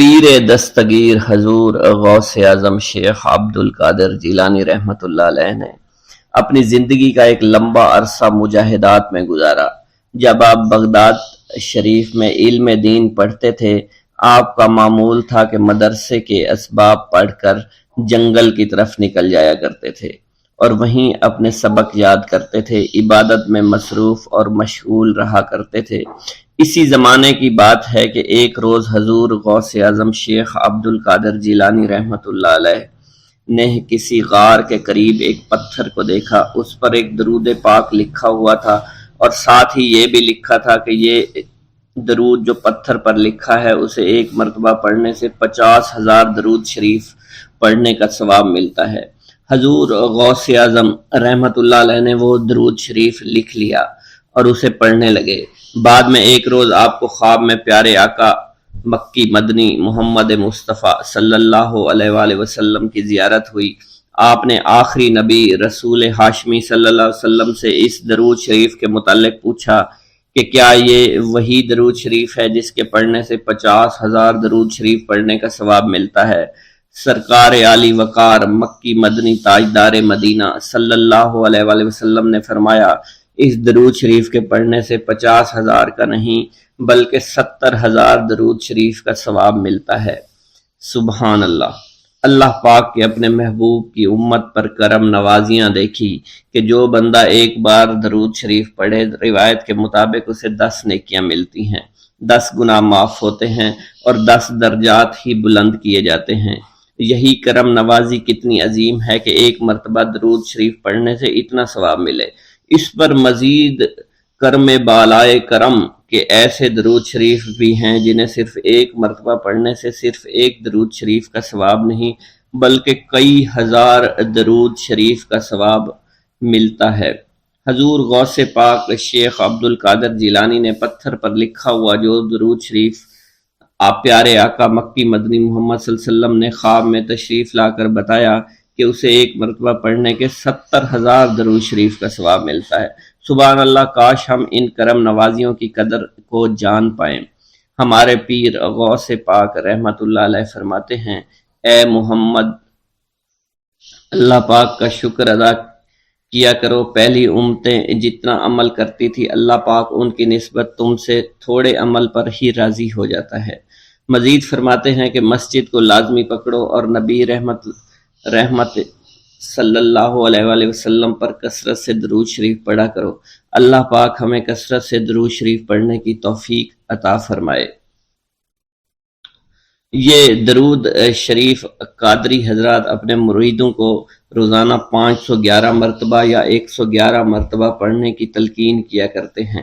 پیر دستگیر حضور غوث اعظم شیخ عبد القادر جیلانی رحمۃ اللہ علیہ نے اپنی زندگی کا ایک لمبا عرصہ مجاہدات میں گزارا۔ جب آپ بغداد شریف میں علم دین پڑھتے تھے، آپ کا معمول تھا کہ مدرسے کے اسباب پڑھ کر جنگل کی طرف نکل جایا کرتے تھے اور وہیں اپنے سبق یاد کرتے تھے، عبادت میں مصروف اور مشغول رہا کرتے تھے۔ اسی زمانے کی بات ہے کہ ایک روز حضور غوث اعظم شیخ عبد القادر جیلانی رحمۃ اللہ علیہ نے کسی غار کے قریب ایک پتھر کو دیکھا۔ اس پر ایک درود پاک لکھا ہوا تھا اور ساتھ ہی یہ بھی لکھا تھا کہ یہ درود جو پتھر پر لکھا ہے اسے ایک مرتبہ پڑھنے سے 50,000 درود شریف پڑھنے کا ثواب ملتا ہے۔ حضور غوث اعظم رحمۃ اللہ علیہ نے وہ درود شریف لکھ لیا اور اسے پڑھنے لگے۔ بعد میں ایک روز آپ کو خواب میں پیارے آقا مکی مدنی محمد مصطفیٰ صلی اللہ علیہ وآلہ وسلم کی زیارت ہوئی۔ آپ نے آخری نبی رسول ہاشمی صلی اللہ علیہ وسلم سے اس درود شریف کے متعلق پوچھا کہ کیا یہ وہی درود شریف ہے جس کے پڑھنے سے 50,000 درود شریف پڑھنے کا ثواب ملتا ہے؟ سرکار عالی وقار مکی مدنی تاجدار مدینہ صلی اللہ علیہ وآلہ وسلم نے فرمایا، اس درود شریف کے پڑھنے سے 50,000 کا نہیں بلکہ 70,000 درود شریف کا ثواب ملتا ہے۔ سبحان اللہ۔ اللہ پاک کے اپنے محبوب کی امت پر کرم نوازیاں دیکھی کہ جو بندہ ایک بار درود شریف پڑھے، روایت کے مطابق اسے 10 نیکیاں ملتی ہیں، 10 گناہ معاف ہوتے ہیں اور 10 درجات ہی بلند کیے جاتے ہیں۔ یہی کرم نوازی کتنی عظیم ہے کہ ایک مرتبہ درود شریف پڑھنے سے اتنا ثواب ملے۔ اس پر مزید کرم بالائے کرم کہ ایسے درود شریف بھی ہیں جنہیں صرف ایک مرتبہ پڑھنے سے صرف ایک درود شریف کا ثواب نہیں بلکہ کئی ہزار درود شریف کا ثواب ملتا ہے۔ حضور غوث پاک شیخ عبد القادر جیلانی نے پتھر پر لکھا ہوا جو درود شریف آپ پیارے آقا مکی مدنی محمد صلی اللہ علیہ وسلم نے خواب میں تشریف لا کر بتایا کہ اسے ایک مرتبہ پڑھنے کے 70,000 درود شریف کا ثواب ملتا ہے۔ سبحان اللہ، کاش ہم ان کرم نوازیوں کی قدر کو جان پائیں۔ ہمارے پیر غوث پاک رحمت اللہ علیہ فرماتے ہیں، اے محمد، اللہ پاک کا شکر ادا کیا کرو، پہلی امتیں جتنا عمل کرتی تھی اللہ پاک ان کی نسبت تم سے تھوڑے عمل پر ہی راضی ہو جاتا ہے۔ مزید فرماتے ہیں کہ مسجد کو لازمی پکڑو اور نبی رحمت صلی اللہ علیہ وآلہ وسلم پر کثرت سے درود شریف پڑھا کرو۔ اللہ پاک ہمیں کثرت سے درود شریف پڑھنے کی توفیق عطا فرمائے۔ یہ درود شریف قادری حضرات اپنے مریدوں کو روزانہ 511 مرتبہ یا 111 مرتبہ پڑھنے کی تلقین کیا کرتے ہیں۔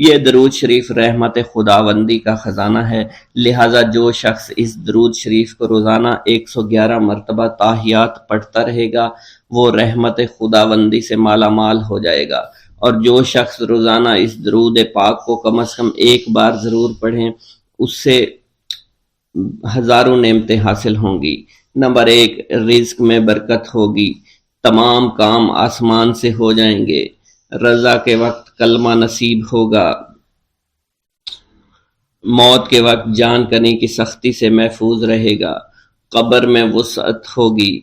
یہ درود شریف رحمت خداوندی کا خزانہ ہے، لہٰذا جو شخص اس درود شریف کو روزانہ 111 مرتبہ تاحیات پڑھتا رہے گا وہ رحمت خداوندی سے مالا مال ہو جائے گا، اور جو شخص روزانہ اس درود پاک کو کم از کم ایک بار ضرور پڑھیں اس سے ہزاروں نعمتیں حاصل ہوں گی۔ نمبر 1، رزق میں برکت ہوگی، تمام کام آسمان سے ہو جائیں گے، رضا کے وقت کلمہ نصیب ہوگا، موت کے وقت جان کنی کی سختی سے محفوظ رہے گا، قبر میں وسعت ہوگی،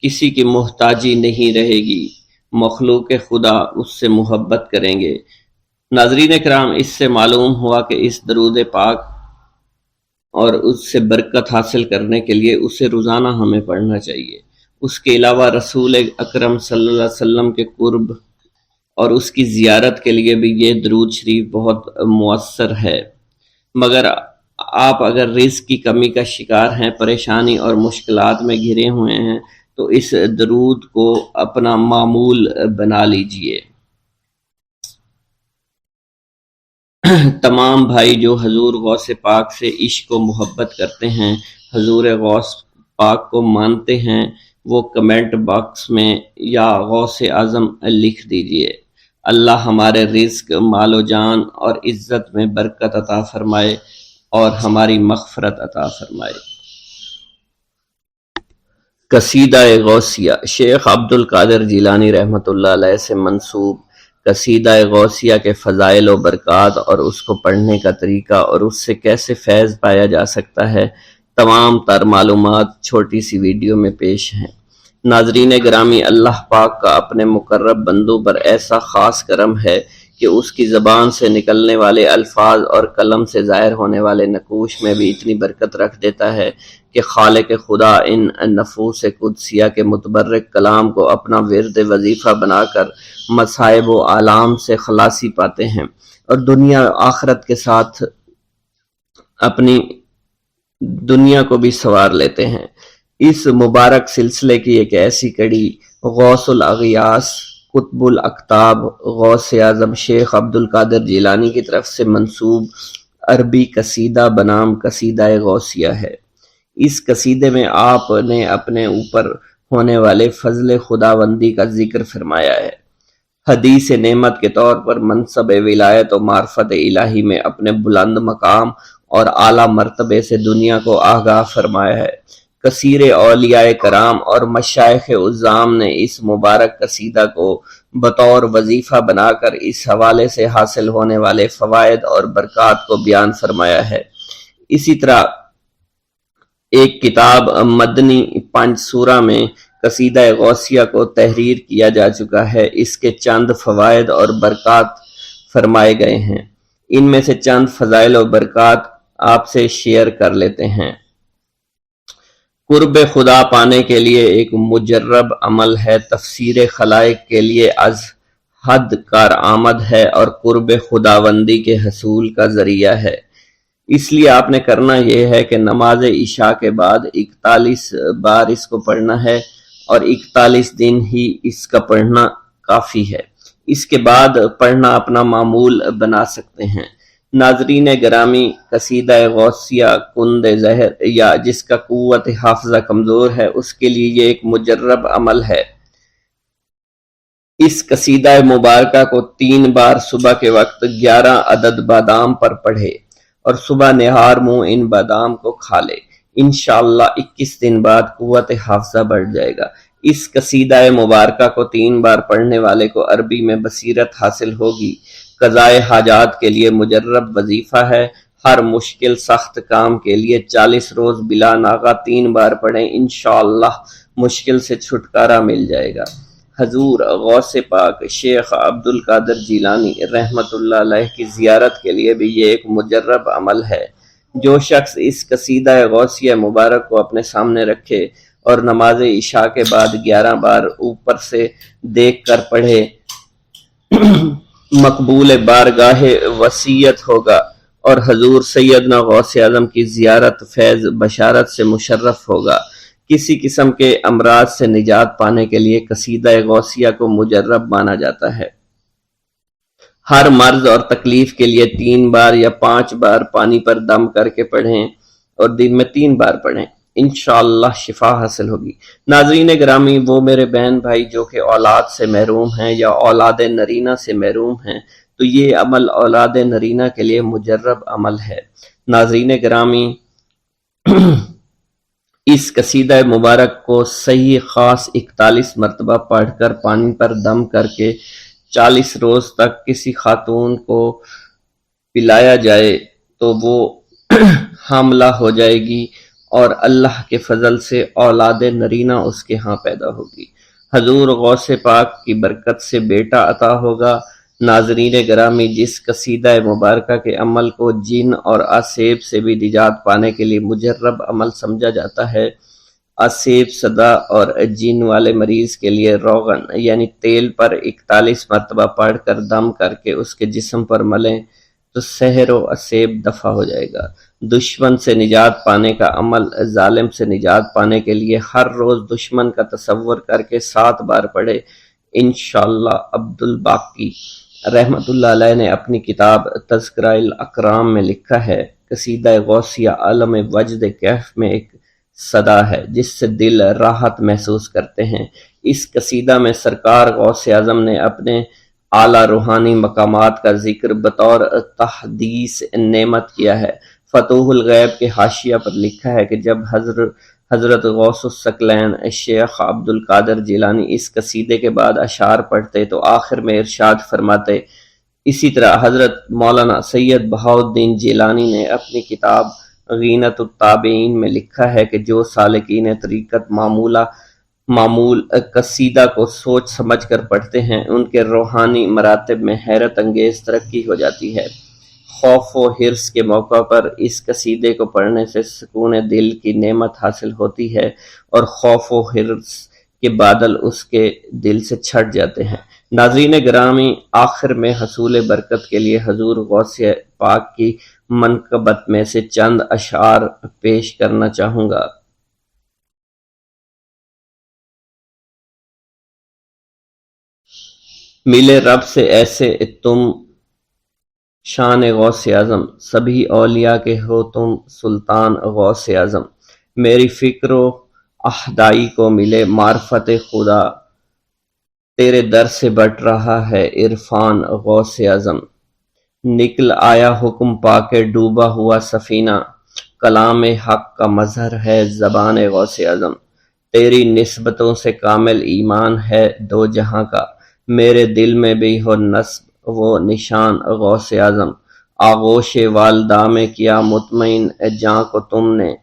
کسی کی محتاجی نہیں رہے گی، مخلوق خدا اس سے محبت کریں گے۔ ناظرین کرام، اس سے معلوم ہوا کہ اس درود پاک اور اس سے برکت حاصل کرنے کے لیے اسے روزانہ ہمیں پڑھنا چاہیے۔ اس کے علاوہ رسول اکرم صلی اللہ علیہ وسلم کے قرب اور اس کی زیارت کے لیے بھی یہ درود شریف بہت مؤثر ہے۔ مگر آپ اگر رزق کی کمی کا شکار ہیں، پریشانی اور مشکلات میں گھرے ہوئے ہیں تو اس درود کو اپنا معمول بنا لیجئے۔ تمام بھائی جو حضور غوث پاک سے عشق و محبت کرتے ہیں، حضور غوث پاک کو مانتے ہیں، وہ کمنٹ باکس میں یا غوث اعظم لکھ دیجئے۔ اللہ ہمارے رزق، مال و جان اور عزت میں برکت عطا فرمائے اور ہماری مغفرت عطا فرمائے۔ قصیدہ غوثیہ شیخ عبد القادر جیلانی رحمۃ اللہ علیہ سے منسوب قصیدہ غوثیہ کے فضائل و برکات اور اس کو پڑھنے کا طریقہ اور اس سے کیسے فیض پایا جا سکتا ہے، تمام تر معلومات چھوٹی سی ویڈیو میں پیش ہیں۔ ناظرین گرامی، اللہ پاک کا اپنے مقرب بندوں پر ایسا خاص کرم ہے کہ اس کی زبان سے نکلنے والے الفاظ اور قلم سے ظاہر ہونے والے نقوش میں بھی اتنی برکت رکھ دیتا ہے کہ خالق خدا ان نفوس قدسیہ کے متبرک کلام کو اپنا ورد وظیفہ بنا کر مصائب و آلام سے خلاصی پاتے ہیں اور دنیا آخرت کے ساتھ اپنی دنیا کو بھی سنوار لیتے ہیں۔ اس مبارک سلسلے کی ایک ایسی کڑی غوث الاغیاث قطب الاقطاب غوث اعظم شیخ عبد القادر جیلانی کی طرف سے منسوب عربی قصیدہ بنام قصیدہ غوثیہ ہے۔ اس قصیدے میں آپ نے اپنے اوپر ہونے والے فضل خداوندی کا ذکر فرمایا ہے۔ حدیث نعمت کے طور پر منصب ولایت و معرفت الہی میں اپنے بلند مقام اور اعلیٰ مرتبے سے دنیا کو آگاہ فرمایا ہے۔ کثیر اولیاء کرام اور مشائخ عظام نے اس مبارک قصیدہ کو بطور وظیفہ بنا کر اس حوالے سے حاصل ہونے والے فوائد اور برکات کو بیان فرمایا ہے۔ اسی طرح ایک کتاب مدنی پنج سورہ میں قصیدہ غوثیہ کو تحریر کیا جا چکا ہے۔ اس کے چند فوائد اور برکات فرمائے گئے ہیں۔ ان میں سے چند فضائل و برکات آپ سے شیئر کر لیتے ہیں۔ قرب خدا پانے کے لیے ایک مجرب عمل ہے، تفسیر خلائق کے لیے از حد کارآمد ہے اور قرب خداوندی کے حصول کا ذریعہ ہے۔ اس لیے آپ نے کرنا یہ ہے کہ نماز عشاء کے بعد 41 بار اس کو پڑھنا ہے اور 41 دن ہی اس کا پڑھنا کافی ہے۔ اس کے بعد پڑھنا اپنا معمول بنا سکتے ہیں۔ ناظرین گرامی، قصیدہ غوثیہ کند زہر یا جس کا قوت حافظہ کمزور ہے اس کے لیے یہ ایک مجرب عمل ہے۔ اس قصیدہ مبارکہ کو 3 بار صبح کے وقت 11 عدد بادام پر پڑھے اور صبح نہار منہ ان بادام کو کھا لے۔ انشاءاللہ 21 دن بعد قوت حافظہ بڑھ جائے گا۔ اس قصیدہ مبارکہ کو 3 بار پڑھنے والے کو عربی میں بصیرت حاصل ہوگی۔ قضائے حاجات کے لیے مجرب وظیفہ ہے۔ ہر مشکل سخت کام کے لیے 40 روز بلا ناغہ 3 بار پڑھیں، انشاءاللہ مشکل سے چھٹکارا مل جائے گا۔ حضور غوث پاک شیخ عبد القادر جیلانی رحمت اللہ علیہ کی زیارت کے لیے بھی یہ ایک مجرب عمل ہے۔ جو شخص اس قصیدہ غوثیہ مبارک کو اپنے سامنے رکھے اور نماز عشاء کے بعد 11 بار اوپر سے دیکھ کر پڑھے، مقبول بارگاہ وسیعت ہوگا اور حضور سیدنا غوث اعظم کی زیارت فیض بشارت سے مشرف ہوگا۔ کسی قسم کے امراض سے نجات پانے کے لیے قصیدہ غوثیہ کو مجرب مانا جاتا ہے۔ ہر مرض اور تکلیف کے لیے 3 بار یا 5 بار پانی پر دم کر کے پڑھیں اور دن میں 3 بار پڑھیں، انشاءاللہ شفا حاصل ہوگی۔ ناظرین گرامی، وہ میرے بہن بھائی جو کہ اولاد سے محروم ہیں یا اولاد نرینہ سے محروم ہیں تو یہ عمل اولاد نرینہ کے لیے مجرب عمل ہے۔ ناظرین گرامی، اس قصیدہ مبارک کو صحیح خاص 41 مرتبہ پڑھ کر پانی پر دم کر کے 40 روز تک کسی خاتون کو پلایا جائے تو وہ حاملہ ہو جائے گی اور اللہ کے فضل سے اولاد نرینہ اس کے ہاں پیدا ہوگی۔ حضور غوث پاک کی برکت سے بیٹا عطا ہوگا۔ ناظرین گرامی، جس قصیدہ مبارکہ کے عمل کو جن اور آسیب سے بھی نجات پانے کے لیے مجرب عمل سمجھا جاتا ہے، آسیب صدا اور جن والے مریض کے لیے روغن یعنی تیل پر 41 مرتبہ پڑھ کر دم کر کے اس کے جسم پر ملیں تو سحر و آسیب دفع ہو جائے گا۔ دشمن سے نجات پانے کا عمل، ظالم سے نجات پانے کے لیے ہر روز دشمن کا تصور کر کے 7 بار پڑھے، انشاءاللہ۔ عبد الباقی رحمت اللہ علیہ نے اپنی کتاب تذکرہ الاکرام میں لکھا ہے، قصیدہ غوثیہ عالم وجد کیف میں ایک صدا ہے جس سے دل راحت محسوس کرتے ہیں۔ اس قصیدہ میں سرکار غوث اعظم نے اپنے اعلیٰ روحانی مقامات کا ذکر بطور تحدیث نعمت کیا ہے۔ فتوح الغیب کے حاشیہ پر لکھا ہے کہ جب حضرت غوث الثقلین شیخ عبد القادر جیلانی اس قصیدے کے بعد اشعار پڑھتے تو آخر میں ارشاد فرماتے۔ اسی طرح حضرت مولانا سید بہاؤالدین جیلانی نے اپنی کتاب غینت التابعین میں لکھا ہے کہ جو سالکین طریقت معمول قصیدہ کو سوچ سمجھ کر پڑھتے ہیں ان کے روحانی مراتب میں حیرت انگیز ترقی ہو جاتی ہے۔ خوف و حرص کے موقع پر اس قصیدے کو پڑھنے سے سکون دل کی نعمت حاصل ہوتی ہے اور خوف و حرص کے بادل اس کے دل سے چھٹ جاتے ہیں۔ ناظرین گرامی، آخر میں حصول برکت کے لیے حضور غوث پاک کی منقبت میں سے چند اشعار پیش کرنا چاہوں گا۔ ملے رب سے ایسے تم شان غوث اعظم، سبھی اولیاء کے ہو تم سلطان غوث اعظم۔ میری فکر و احدائی کو ملے معرفت خدا، تیرے در سے بٹ رہا ہے عرفان غوث اعظم۔ نکل آیا حکم پا کے ڈوبا ہوا سفینہ، کلام حق کا مظہر ہے زبان غوث اعظم۔ تیری نسبتوں سے کامل ایمان ہے دو جہاں کا، میرے دل میں بھی ہو نصب وہ نشان غوث اعظم۔ آغوش والدہ میں کیا مطمئن جاں کو تم نے،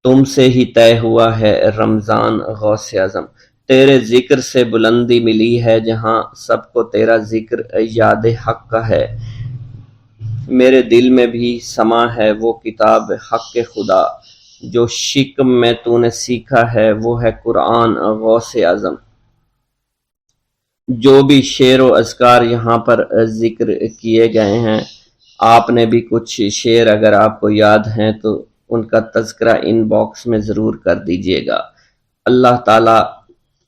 تم سے ہی طے ہوا ہے رمضان غوث اعظم۔ تیرے ذکر سے بلندی ملی ہے جہاں، سب کو تیرا ذکر یاد حق کا ہے۔ میرے دل میں بھی سما ہے وہ کتاب حق خدا، جو شکم میں تو نے سیکھا ہے وہ ہے قرآن غوث اعظم۔ جو بھی شعر و اذکار یہاں پر ذکر کیے گئے ہیں، آپ نے بھی کچھ شعر اگر آپ کو یاد ہیں تو ان کا تذکرہ ان باکس میں ضرور کر دیجئے گا۔ اللہ تعالی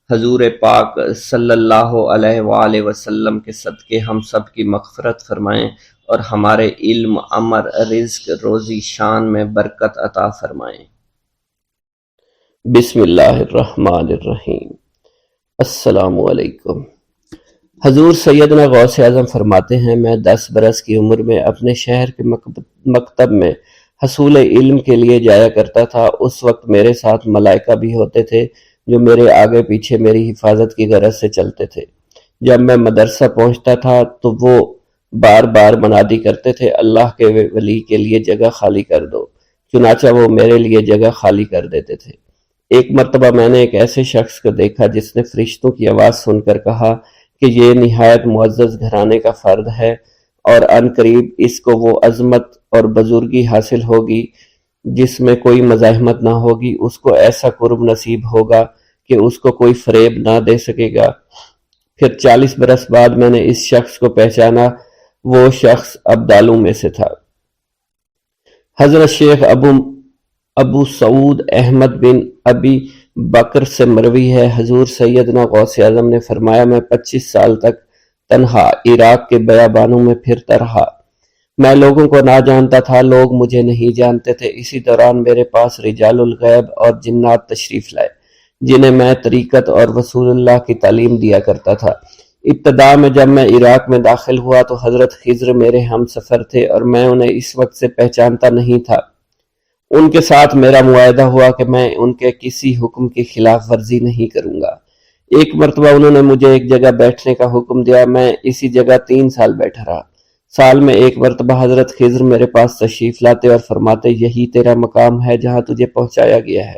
حضور پاک صلی اللہ علیہ وآلہ وسلم کے صدقے ہم سب کی مغفرت فرمائیں اور ہمارے علم، عمر، رزق، روزی، شان میں برکت عطا فرمائیں۔ بسم اللہ الرحمن الرحیم۔ السلام علیکم۔ حضور سیدنا غوث اعظم فرماتے ہیں، میں 10 برس کی عمر میں اپنے شہر کے مکتب میں حصول علم کے لیے جایا کرتا تھا۔ اس وقت میرے ساتھ ملائکہ بھی ہوتے تھے جو میرے آگے پیچھے میری حفاظت کی غرض سے چلتے تھے۔ جب میں مدرسہ پہنچتا تھا تو وہ بار بار منادی کرتے تھے، اللہ کے ولی کے لیے جگہ خالی کر دو، چنانچہ وہ میرے لیے جگہ خالی کر دیتے تھے۔ ایک مرتبہ میں نے ایک ایسے شخص کو دیکھا جس نے فرشتوں کی آواز سن کر کہا کہ یہ نہایت معزز گھرانے کا فرد ہے اور ان قریب اس کو وہ عظمت اور بزرگی حاصل ہوگی جس میں کوئی مزاحمت نہ ہوگی، اس کو ایسا قرب نصیب ہوگا کہ اس کو کوئی فریب نہ دے سکے گا۔ پھر 40 برس بعد میں نے اس شخص کو پہچانا، وہ شخص ابدالوں میں سے تھا۔ حضرت شیخ ابو سعود احمد بن ابی بکر سے مروی ہے، حضور سیدنا غوث اعظم نے فرمایا، میں 25 سال تک تنہا عراق کے بیابانوں میں پھرتا رہا۔ میں لوگوں کو نہ جانتا تھا، لوگ مجھے نہیں جانتے تھے۔ اسی دوران میرے پاس رجال الغیب اور جنات تشریف لائے جنہیں میں طریقت اور رسول اللہ کی تعلیم دیا کرتا تھا۔ ابتدا میں جب میں عراق میں داخل ہوا تو حضرت خضر میرے ہم سفر تھے اور میں انہیں اس وقت سے پہچانتا نہیں تھا۔ ان کے ساتھ میرا معاہدہ ہوا کہ میں ان کے کسی حکم کی خلاف ورزی نہیں کروں گا۔ ایک مرتبہ انہوں نے مجھے ایک جگہ بیٹھنے کا حکم دیا، میں اسی جگہ 3 سال بیٹھا رہا۔ سال میں ایک مرتبہ حضرت خضر میرے پاس تشریف لاتے اور فرماتے، یہی تیرا مقام ہے جہاں تجھے پہنچایا گیا ہے۔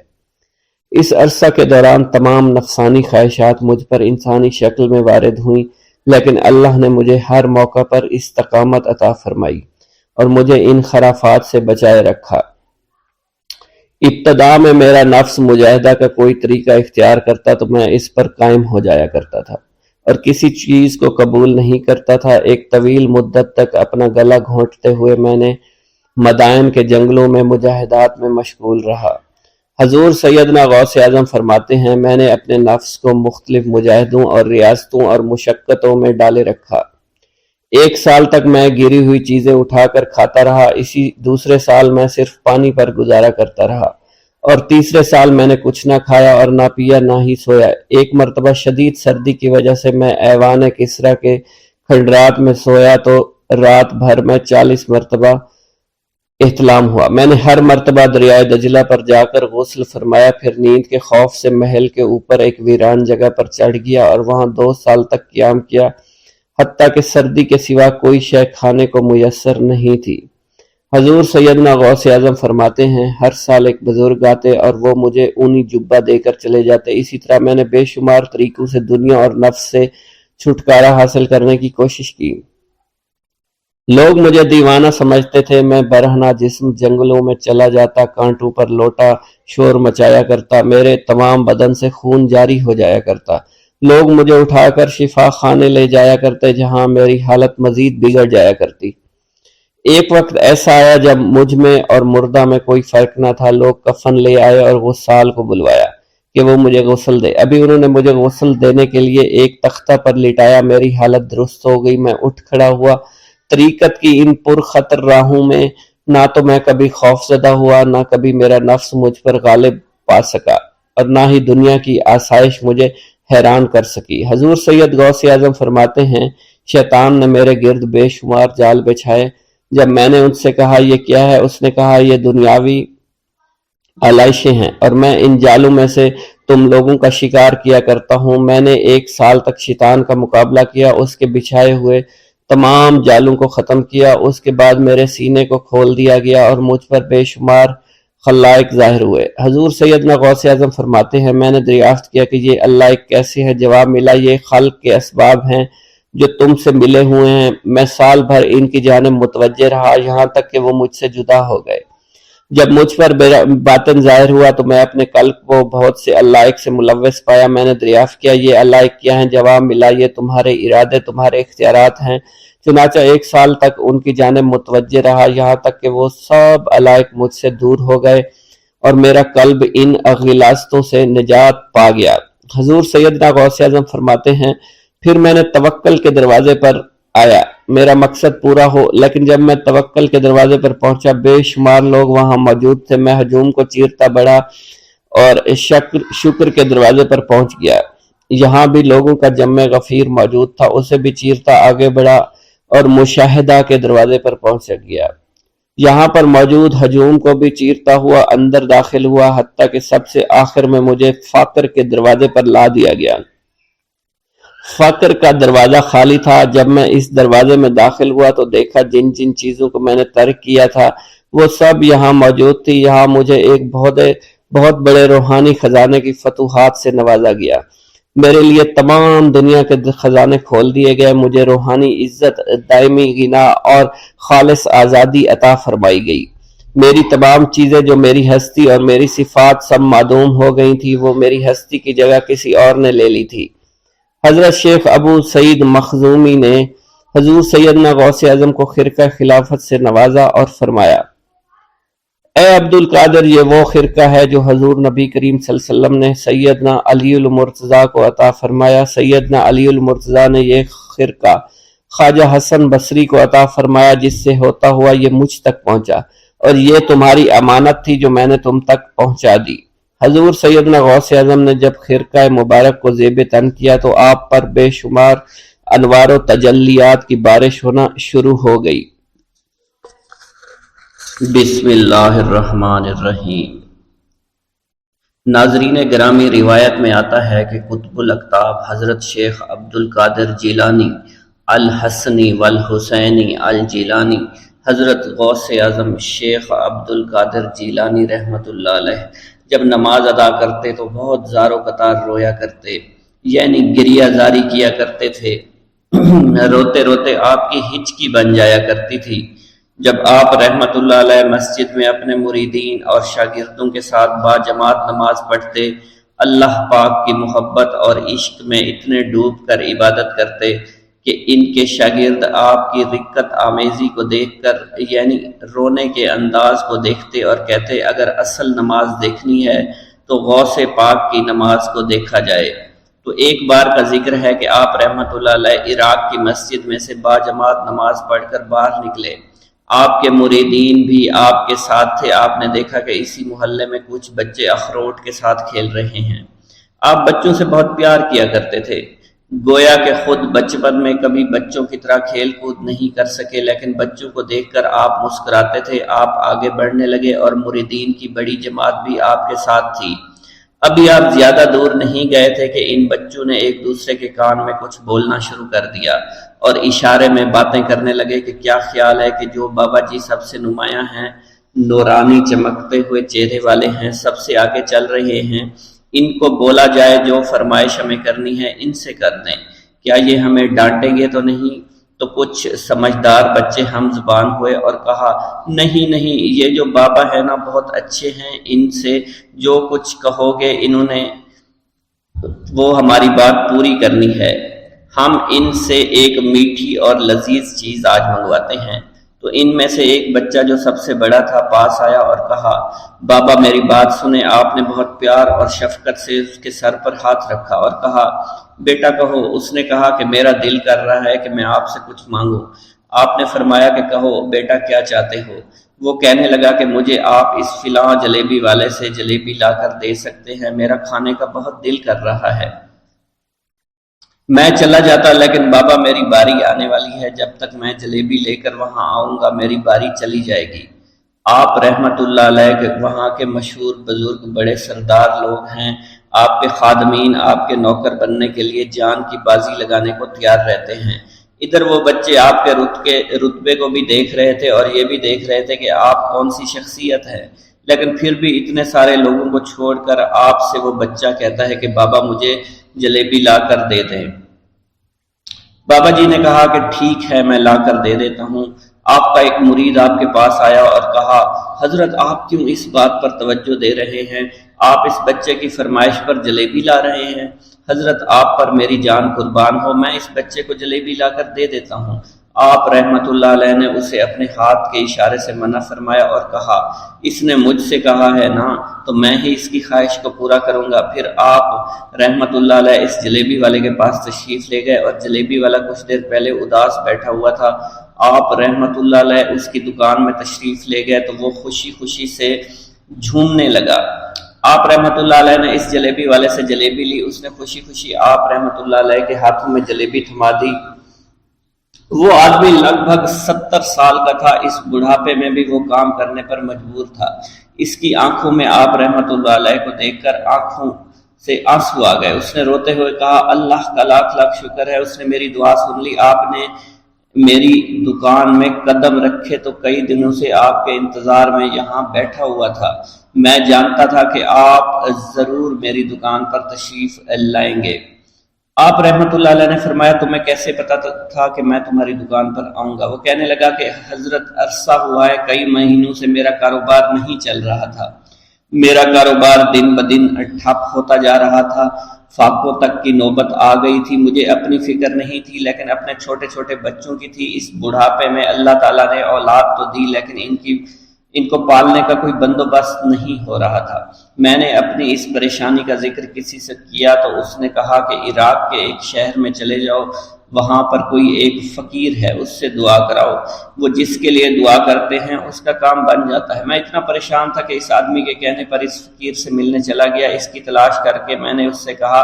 اس عرصہ کے دوران تمام نفسانی خواہشات مجھ پر انسانی شکل میں وارد ہوئیں، لیکن اللہ نے مجھے ہر موقع پر استقامت عطا فرمائی اور مجھے ان خرافات سے بچائے رکھا۔ ابتدا میں میرا نفس مجاہدہ کا کوئی طریقہ اختیار کرتا تو میں اس پر قائم ہو جایا کرتا تھا اور کسی چیز کو قبول نہیں کرتا تھا۔ ایک طویل مدت تک اپنا گلا گھونٹتے ہوئے میں نے مدائن کے جنگلوں میں مجاہدات میں مشغول رہا۔ حضور سیدنا غوث اعظم فرماتے ہیں، میں نے اپنے نفس کو مختلف مجاہدوں اور ریاستوں اور مشقتوں میں ڈالے رکھا۔ 1 سال تک میں گری ہوئی چیزیں اٹھا کر کھاتا رہا، اسی دوسرے سال میں صرف پانی پر گزارا کرتا رہا اور تیسرے سال میں نے کچھ نہ کھایا اور نہ پیا نہ ہی سویا۔ ایک مرتبہ شدید سردی کی وجہ سے میں ایوان کسریٰ کے کھنڈرات میں سویا تو رات بھر میں 40 مرتبہ احتلام ہوا۔ میں نے ہر مرتبہ دریائے دجلہ پر جا کر غسل فرمایا، پھر نیند کے خوف سے محل کے اوپر ایک ویران جگہ پر چڑھ گیا اور وہاں 2 سال تک قیام کیا، حتیٰ کہ سردی کے سوا کوئی شے کھانے کو میسر نہیں تھی۔ حضور سیدنا غوث اعظم فرماتے ہیں ہر سال ایک بزرگ آتے اور وہ مجھے اونی جبہ دے کر چلے جاتے۔ اسی طرح میں نے بے شمار طریقوں سے دنیا اور نفس سے چھٹکارا حاصل کرنے کی کوشش کی۔ لوگ مجھے دیوانہ سمجھتے تھے۔ میں برہنہ جسم جنگلوں میں چلا جاتا، کانٹوں پر لوٹا شور مچایا کرتا، میرے تمام بدن سے خون جاری ہو جایا کرتا۔ لوگ مجھے اٹھا کر شفا خانے لے جایا کرتے جہاں میری حالت مزید بگڑ جایا کرتی۔ ایک وقت ایسا آیا جب مجھ میں اور مردہ میں کوئی فرق نہ تھا۔ لوگ کفن لے آئے اور غسال کو بلوایا کہ وہ مجھے غسل دے۔ ابھی انہوں نے مجھے غسل دینے کے لیے ایک تختہ پر لٹایا، میری حالت درست ہو گئی، میں اٹھ کھڑا ہوا۔ طریقت کی ان پرخطر راہوں میں نہ تو میں کبھی خوف زدہ ہوا، نہ کبھی میرا نفس مجھ پر غالب پا سکا، اور نہ ہی دنیا کی آسائش مجھے حیران کر سکی۔ حضور سید غوث اعظم فرماتے ہیں شیطان نے میرے گرد بے شمار جال بچھائے۔ جب میں نے ان سے کہا یہ کیا ہے، اس نے کہا یہ دنیاوی آلائشیں ہیں اور میں ان جالوں میں سے تم لوگوں کا شکار کیا کرتا ہوں۔ میں نے 1 سال تک شیطان کا مقابلہ کیا، اس کے بچھائے ہوئے تمام جالوں کو ختم کیا۔ اس کے بعد میرے سینے کو کھول دیا گیا اور مجھ پر بے شمار خلائق ظاہر ہوئے۔ حضور سیدنا غوث اعظم فرماتے ہیں میں نے دریافت کیا کہ یہ اللہ ایک کیسے ہے؟ جواب ملا یہ خلق کے اسباب ہیں جو تم سے ملے ہوئے ہیں۔ میں سال بھر ان کی جانب متوجہ رہا یہاں تک کہ وہ مجھ سے جدا ہو گئے۔ جب مجھ پر باطن ظاہر ہوا تو میں اپنے قلب کو بہت سے علائق سے ملوث پایا۔ میں نے دریافت کیا یہ علائق کیا ہیں؟ جواب ملا یہ تمہارے ارادے، تمہارے اختیارات ہیں۔ چنانچہ 1 سال تک ان کی جانب متوجہ رہا یہاں تک کہ وہ سب علائق مجھ سے دور ہو گئے اور میرا قلب ان اغلاستوں سے نجات پا گیا۔ حضور سیدنا غوث اعظم فرماتے ہیں پھر میں نے توکل کے دروازے پر آیا، میرا مقصد پورا ہو، لیکن جب میں توکل کے دروازے پر پہنچا بے شمار لوگ وہاں موجود تھے۔ میں ہجوم کو چیرتا بڑھا اور شکر کے دروازے پر پہنچ گیا، یہاں بھی لوگوں کا جمع غفیر موجود تھا، اسے بھی چیرتا آگے بڑھا اور مشاہدہ کے دروازے پر پہنچ گیا، یہاں پر موجود ہجوم کو بھی چیرتا ہوا اندر داخل ہوا، حتیٰ کہ سب سے آخر میں مجھے فقر کے دروازے پر لا دیا گیا۔ فقر کا دروازہ خالی تھا۔ جب میں اس دروازے میں داخل ہوا تو دیکھا جن جن چیزوں کو میں نے ترک کیا تھا وہ سب یہاں موجود تھی۔ یہاں مجھے ایک بہت بڑے روحانی خزانے کی فتوحات سے نوازا گیا، میرے لیے تمام دنیا کے خزانے کھول دیے گئے، مجھے روحانی عزت، دائمی غنا اور خالص آزادی عطا فرمائی گئی۔ میری تمام چیزیں جو میری ہستی اور میری صفات سب معدوم ہو گئی تھی، وہ میری ہستی کی جگہ کسی اور نے لے لی تھی۔ حضرت شیخ ابو سعید مخزومی نے حضور سیدنا غوث اعظم کو خرقہ خلافت سے نوازا اور فرمایا اے عبد القادر، یہ وہ خرقہ ہے جو حضور نبی کریم صلی اللہ علیہ وسلم نے سیدنا علی المرتضیٰ کو عطا فرمایا۔ سیدنا علی المرتضیٰ نے یہ خرقہ خواجہ حسن بصری کو عطا فرمایا، جس سے ہوتا ہوا یہ مجھ تک پہنچا، اور یہ تمہاری امانت تھی جو میں نے تم تک پہنچا دی۔ حضور سیدنا غوث اعظم نے جب خرقہ مبارک کو زیب تن کیا تو آپ پر بے شمار انوار و تجلیات کی بارش ہونا شروع ہو گئی۔ بسم اللہ الرحمن الرحیم۔ ناظرین گرامی، روایت میں آتا ہے کہ قطب الاقطاب حضرت شیخ عبد القادر جیلانی الحسنی والحسینی الجیلانی، حضرت غوث اعظم شیخ عبد القادر جیلانی رحمۃ اللہ علیہ جب نماز ادا کرتے تو بہت زار و قطار رویا کرتے، یعنی گریہ زاری کیا کرتے تھے۔ روتے روتے آپ کی ہچکی بن جایا کرتی تھی۔ جب آپ رحمت اللہ علیہ مسجد میں اپنے مریدین اور شاگردوں کے ساتھ باجماعت نماز پڑھتے، اللہ پاک کی محبت اور عشق میں اتنے ڈوب کر عبادت کرتے کہ ان کے شاگرد آپ کی رقت آمیزی کو دیکھ کر، یعنی رونے کے انداز کو دیکھتے اور کہتے اگر اصل نماز دیکھنی ہے تو غوث پاک کی نماز کو دیکھا جائے۔ تو ایک بار کا ذکر ہے کہ آپ رحمت اللہ علیہ عراق کی مسجد میں سے باجماعت نماز پڑھ کر باہر نکلے، آپ کے مریدین بھی آپ کے ساتھ تھے۔ آپ نے دیکھا کہ اسی محلے میں کچھ بچے اخروٹ کے ساتھ کھیل رہے ہیں۔ آپ بچوں سے بہت پیار کیا کرتے تھے، گویا کہ خود بچپن میں کبھی بچوں کی طرح کھیل کود نہیں کر سکے، لیکن بچوں کو دیکھ کر آپ مسکراتے تھے۔ آپ آگے بڑھنے لگے اور مریدین کی بڑی جماعت بھی آپ کے ساتھ تھی۔ ابھی آپ زیادہ دور نہیں گئے تھے کہ ان بچوں نے ایک دوسرے کے کان میں کچھ بولنا شروع کر دیا اور اشارے میں باتیں کرنے لگے کہ کیا خیال ہے کہ جو بابا جی سب سے نمایاں ہیں، نورانی چمکتے ہوئے چہرے والے ہیں، سب سے آگے چل رہے ہیں، ان کو بولا جائے جو فرمائش ہمیں کرنی ہے ان سے کر دیں، کیا یہ ہمیں ڈانٹیں گے تو نہیں؟ تو کچھ سمجھدار بچے ہم زبان ہوئے اور کہا نہیں نہیں، یہ جو بابا ہے نا بہت اچھے ہیں، ان سے جو کچھ کہو گے انہوں نے وہ ہماری بات پوری کرنی ہے، ہم ان سے ایک میٹھی اور لذیذ چیز آج منگواتے ہیں۔ تو ان میں سے ایک بچہ جو سب سے بڑا تھا پاس آیا اور کہا بابا میری بات سنیں۔ آپ نے بہت پیار اور شفقت سے اس کے سر پر ہاتھ رکھا اور کہا بیٹا کہو۔ اس نے کہا کہ میرا دل کر رہا ہے کہ میں آپ سے کچھ مانگوں۔ آپ نے فرمایا کہ کہو بیٹا کیا چاہتے ہو؟ وہ کہنے لگا کہ مجھے آپ اس فلاں جلیبی والے سے جلیبی لا کر دے سکتے ہیں، میرا کھانے کا بہت دل کر رہا ہے۔ میں چلا جاتا لیکن بابا میری باری آنے والی ہے، جب تک میں جلیبی لے کر وہاں آؤں گا میری باری چلی جائے گی۔ آپ رحمت اللہ علیہ کے وہاں کے مشہور بزرگ بڑے سردار لوگ ہیں، آپ کے خادمین آپ کے نوکر بننے کے لیے جان کی بازی لگانے کو تیار رہتے ہیں۔ ادھر وہ بچے آپ کے رتبے کو بھی دیکھ رہے تھے اور یہ بھی دیکھ رہے تھے کہ آپ کون سی شخصیت ہے، لیکن پھر بھی اتنے سارے لوگوں کو چھوڑ کر آپ سے وہ بچہ کہتا ہے کہ بابا مجھے جلیبی لا کر دے دیں۔ بابا جی نے کہا کہ ٹھیک ہے میں لا کر دے دیتا ہوں۔ آپ کا ایک مرید آپ کے پاس آیا اور کہا حضرت آپ کیوں اس بات پر توجہ دے رہے ہیں؟ آپ اس بچے کی فرمائش پر جلیبی لا رہے ہیں۔ حضرت آپ پر میری جان قربان ہو، میں اس بچے کو جلیبی لا کر دے دیتا ہوں۔ آپ رحمت اللہ علیہ نے اسے اپنے ہاتھ کے اشارے سے منع فرمایا اور کہا اس نے مجھ سے کہا ہے نا تو میں ہی اس کی خواہش کو پورا کروں گا۔ پھر آپ رحمت اللہ علیہ اس جلیبی والے کے پاس تشریف لے گئے اور جلیبی والا کچھ دیر پہلے اداس بیٹھا ہوا تھا۔ آپ رحمت اللہ علیہ اس کی دکان میں تشریف لے گئے تو وہ خوشی خوشی سے جھومنے لگا۔ آپ رحمت اللہ علیہ نے اس جلیبی والے سے جلیبی لی، اس نے خوشی خوشی آپ رحمت اللہ علیہ کے ہاتھوں میں جلیبی تھما دی۔ وہ آدمی لگ بھگ 70 سال کا تھا، اس بڑھاپے میں بھی وہ کام کرنے پر مجبور تھا۔ اس کی آنکھوں میں آپ رحمت اللہ علیہ کو دیکھ کر آنکھوں سے آنسو آ گئے۔ اس نے روتے ہوئے کہا اللہ کا لاکھ لاکھ شکر ہے، اس نے میری دعا سن لی۔ آپ نے میری دکان میں قدم رکھے تو کئی دنوں سے آپ کے انتظار میں یہاں بیٹھا ہوا تھا۔ میں جانتا تھا کہ آپ ضرور میری دکان پر تشریف لائیں گے۔ آپ رحمت اللہ علیہ نے فرمایا تمہیں کیسے پتا تھا کہ میں تمہاری دکان پر آؤں گا؟ وہ کہنے لگا کہ حضرت عرصہ ہوا ہے، کئی مہینوں سے میرا کاروبار نہیں چل رہا تھا، میرا کاروبار دن بدن ٹھپ ہوتا جا رہا تھا، فاقوں تک کی نوبت آ گئی تھی۔ مجھے اپنی فکر نہیں تھی لیکن اپنے چھوٹے چھوٹے بچوں کی تھی۔ اس بڑھاپے میں اللہ تعالیٰ نے اولاد تو دی لیکن ان کو پالنے کا کوئی بندوبست نہیں ہو رہا تھا۔ میں نے اپنی اس پریشانی کا ذکر کسی سے کیا تو اس نے کہا کہ عراق کے ایک شہر میں چلے جاؤ، وہاں پر کوئی ایک فقیر ہے، اس سے دعا کراؤ، وہ جس کے لیے دعا کرتے ہیں اس کا کام بن جاتا ہے۔ میں اتنا پریشان تھا کہ اس آدمی کے کہنے پر اس فقیر سے ملنے چلا گیا۔ اس کی تلاش کر کے میں نے اس سے کہا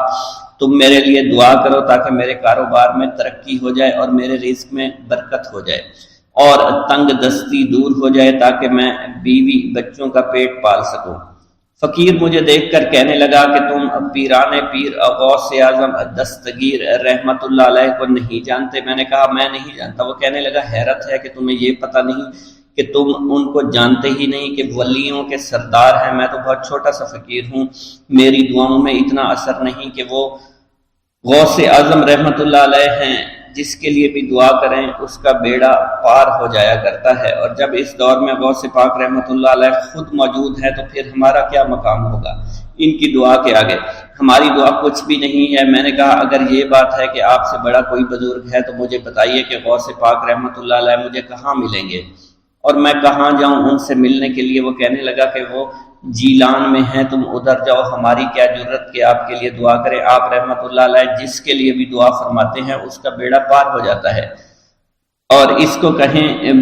تم میرے لیے دعا کرو تاکہ میرے کاروبار میں ترقی ہو جائے اور میرے رزق میں برکت ہو جائے اور تنگ دستی دور ہو جائے تاکہ میں بیوی بچوں کا پیٹ پال سکوں۔ فقیر مجھے دیکھ کر کہنے لگا کہ تم پیران پیر غوث اعظم دستگیر رحمت اللہ علیہ کو نہیں جانتے؟ میں نے کہا میں نہیں جانتا۔ وہ کہنے لگا حیرت ہے کہ تمہیں یہ پتہ نہیں کہ تم ان کو جانتے ہی نہیں کہ ولیوں کے سردار ہیں۔ میں تو بہت چھوٹا سا فقیر ہوں، میری دعاؤں میں اتنا اثر نہیں کہ وہ غوث اعظم رحمت اللہ علیہ ہیں، جس کے لیے بھی دعا کریں اس کا بیڑا پار ہو جایا کرتا ہے، اور جب اس دور میں غوث پاک رحمت اللہ علیہ خود موجود ہے تو پھر ہمارا کیا مقام ہوگا ان کی دعا کے آگے؟ ہماری دعا کچھ بھی نہیں ہے۔ میں نے کہا اگر یہ بات ہے کہ آپ سے بڑا کوئی بزرگ ہے تو مجھے بتائیے کہ غوث پاک رحمت اللہ علیہ مجھے کہاں ملیں گے اور میں کہاں جاؤں ان سے ملنے کے لیے؟ وہ کہنے لگا کہ وہ جیلان میں ہیں، تم ادھر جاؤ، ہماری کیا جرت کہ آپ کے لیے دعا کریں۔ آپ رحمت اللہ علیہ جس کے لیے بھی دعا فرماتے ہیں اس کا بیڑا پار ہو جاتا ہے اور اس کو کہیں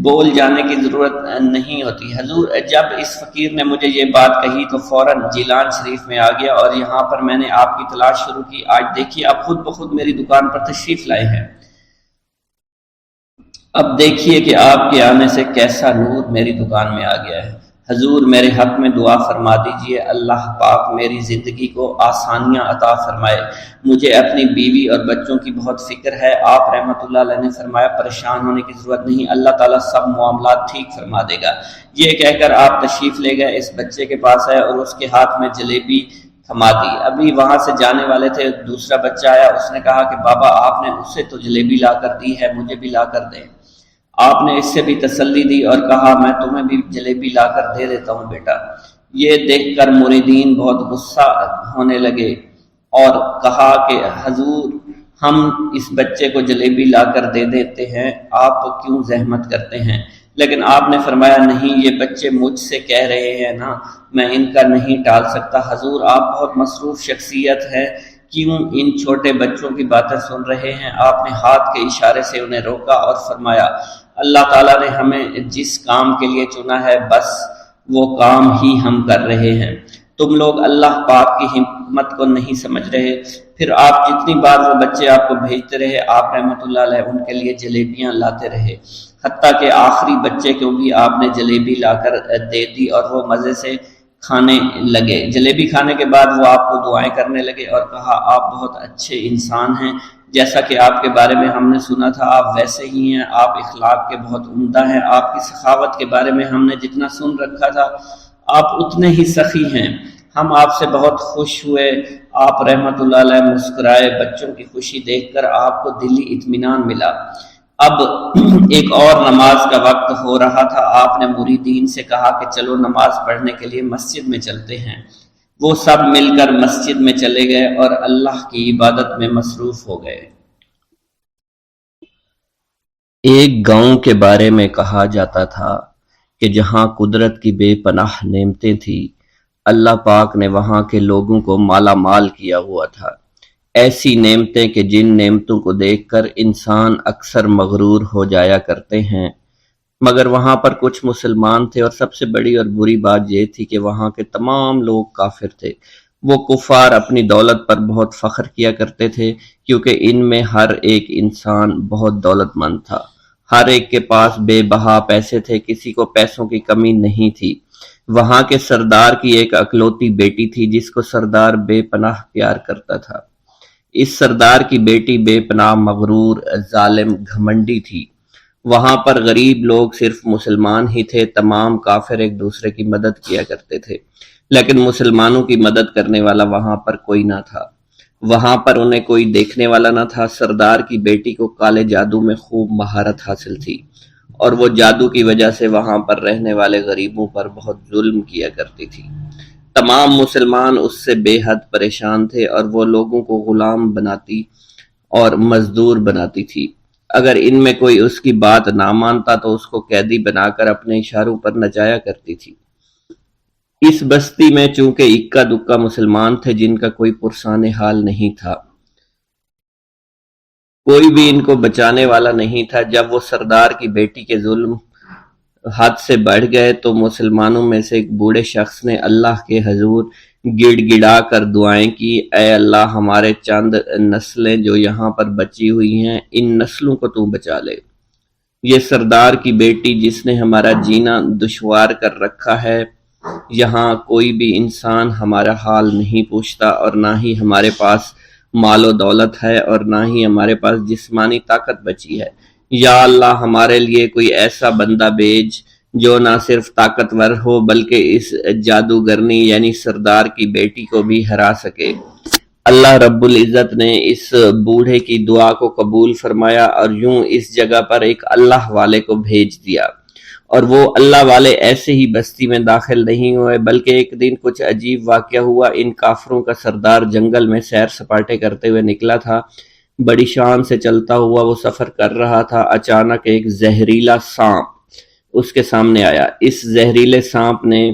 بول جانے کی ضرورت نہیں ہوتی۔ حضور جب اس فقیر نے مجھے یہ بات کہی تو فوراً جیلان شریف میں آ گیا اور یہاں پر میں نے آپ کی تلاش شروع کی۔ آج دیکھیے آپ خود بخود میری دکان پر تشریف لائے ہیں۔ اب دیکھیے کہ آپ کے آنے سے کیسا نور میری دکان میں آ گیا ہے۔ حضور میرے حق میں دعا فرما دیجئے، اللہ پاک میری زندگی کو آسانیاں عطا فرمائے، مجھے اپنی بیوی اور بچوں کی بہت فکر ہے۔ آپ رحمۃ اللہ علیہ نے فرمایا پریشان ہونے کی ضرورت نہیں، اللہ تعالیٰ سب معاملات ٹھیک فرما دے گا۔ یہ کہہ کر آپ تشریف لے گئے، اس بچے کے پاس آئے اور اس کے ہاتھ میں جلیبی تھما دی۔ ابھی وہاں سے جانے والے تھے، دوسرا بچہ آیا، اس نے کہا کہ بابا آپ نے اسے تو جلیبی لا کر دی ہے، مجھے بھی لا کر دیں۔ آپ نے اس سے بھی تسلی دی اور کہا میں تمہیں بھی جلیبی لا کر دے دیتا ہوں بیٹا۔ یہ دیکھ کر مریدین بہت غصہ ہونے لگے اور کہا کہ حضور ہم اس بچے کو جلیبی لا کر دے دیتے ہیں، آپ کیوں زحمت کرتے ہیں؟ لیکن آپ نے فرمایا نہیں، یہ بچے مجھ سے کہہ رہے ہیں نا، میں ان کا نہیں ٹال سکتا۔ حضور آپ بہت مصروف شخصیت ہے، کیوں ان چھوٹے بچوں کی باتیں سن رہے ہیں؟ آپ نے ہاتھ کے اشارے سے انہیں روکا اور فرمایا اللہ تعالیٰ نے ہمیں جس کام کے لیے چنا ہے بس وہ کام ہی ہم کر رہے ہیں، تم لوگ اللہ پاک کی حکمت کو نہیں سمجھ رہے۔ پھر آپ جتنی بار وہ بچے آپ کو بھیجتے رہے، آپ رحمۃ اللہ علیہ ان کے لیے جلیبیاں لاتے رہے، حتیٰ کہ آخری بچے کو بھی آپ نے جلیبی لا کر دے دی اور وہ مزے سے کھانے لگے۔ جلیبی کھانے کے بعد وہ آپ کو دعائیں کرنے لگے اور کہا آپ بہت اچھے انسان ہیں، جیسا کہ آپ کے بارے میں ہم نے سنا تھا آپ ویسے ہی ہیں، آپ اخلاق کے بہت عمدہ ہیں، آپ کی سخاوت کے بارے میں ہم نے جتنا سن رکھا تھا آپ اتنے ہی سخی ہیں، ہم آپ سے بہت خوش ہوئے۔ آپ رحمت اللہ علیہ مسکرائے، بچوں کی خوشی دیکھ کر آپ کو دلی اطمینان ملا۔ اب ایک اور نماز کا وقت ہو رہا تھا، آپ نے مریدین سے کہا کہ چلو نماز پڑھنے کے لیے مسجد میں چلتے ہیں۔ وہ سب مل کر مسجد میں چلے گئے اور اللہ کی عبادت میں مصروف ہو گئے۔ ایک گاؤں کے بارے میں کہا جاتا تھا کہ جہاں قدرت کی بے پناہ نعمتیں تھیں، اللہ پاک نے وہاں کے لوگوں کو مالا مال کیا ہوا تھا، ایسی نعمتیں کہ جن نعمتوں کو دیکھ کر انسان اکثر مغرور ہو جایا کرتے ہیں، مگر وہاں پر کچھ مسلمان تھے اور سب سے بڑی اور بری بات یہ تھی کہ وہاں کے تمام لوگ کافر تھے۔ وہ کفار اپنی دولت پر بہت فخر کیا کرتے تھے کیونکہ ان میں ہر ایک انسان بہت دولت مند تھا، ہر ایک کے پاس بے بہا پیسے تھے، کسی کو پیسوں کی کمی نہیں تھی۔ وہاں کے سردار کی ایک اکلوتی بیٹی تھی جس کو سردار بے پناہ پیار کرتا تھا۔ اس سردار کی بیٹی بے پناہ مغرور، ظالم، گھمنڈی تھی۔ وہاں پر غریب لوگ صرف مسلمان ہی تھے، تمام کافر ایک دوسرے کی مدد کیا کرتے تھے، لیکن مسلمانوں کی مدد کرنے والا وہاں پر کوئی نہ تھا، وہاں پر انہیں کوئی دیکھنے والا نہ تھا۔ سردار کی بیٹی کو کالے جادو میں خوب مہارت حاصل تھی اور وہ جادو کی وجہ سے وہاں پر رہنے والے غریبوں پر بہت ظلم کیا کرتی تھی۔ تمام مسلمان اس سے بے حد پریشان تھے اور وہ لوگوں کو غلام بناتی اور مزدور بناتی تھی۔ اگر ان میں کوئی اس کی بات نہ مانتا تو اس کو قیدی بنا کر اپنے اشاروں پر نچایا کرتی تھی۔ اس بستی میں چونکہ اکا دکا مسلمان تھے جن کا کوئی پرسان حال نہیں تھا، کوئی بھی ان کو بچانے والا نہیں تھا۔ جب وہ سردار کی بیٹی کے ظلم حد سے بڑھ گئے تو مسلمانوں میں سے ایک بوڑھے شخص نے اللہ کے حضور گڑ گڑا کر دعائیں کی، اے اللہ ہمارے چند نسلیں جو یہاں پر بچی ہوئی ہیں ان نسلوں کو تو بچا لے۔ یہ سردار کی بیٹی جس نے ہمارا جینا دشوار کر رکھا ہے، یہاں کوئی بھی انسان ہمارا حال نہیں پوچھتا اور نہ ہی ہمارے پاس مال و دولت ہے اور نہ ہی ہمارے پاس جسمانی طاقت بچی ہے۔ یا اللہ ہمارے لیے کوئی ایسا بندہ بھیج جو نہ صرف طاقتور ہو بلکہ اس جادوگرنی یعنی سردار کی بیٹی کو بھی ہرا سکے۔ اللہ رب العزت نے اس بوڑھے کی دعا کو قبول فرمایا اور یوں اس جگہ پر ایک اللہ والے کو بھیج دیا، اور وہ اللہ والے ایسے ہی بستی میں داخل نہیں ہوئے بلکہ ایک دن کچھ عجیب واقعہ ہوا۔ ان کافروں کا سردار جنگل میں سیر سپاٹے کرتے ہوئے نکلا تھا، بڑی شان سے چلتا ہوا وہ سفر کر رہا تھا۔ اچانک ایک زہریلا سانپ اس کے سامنے آیا۔ اس زہریلے سانپ نے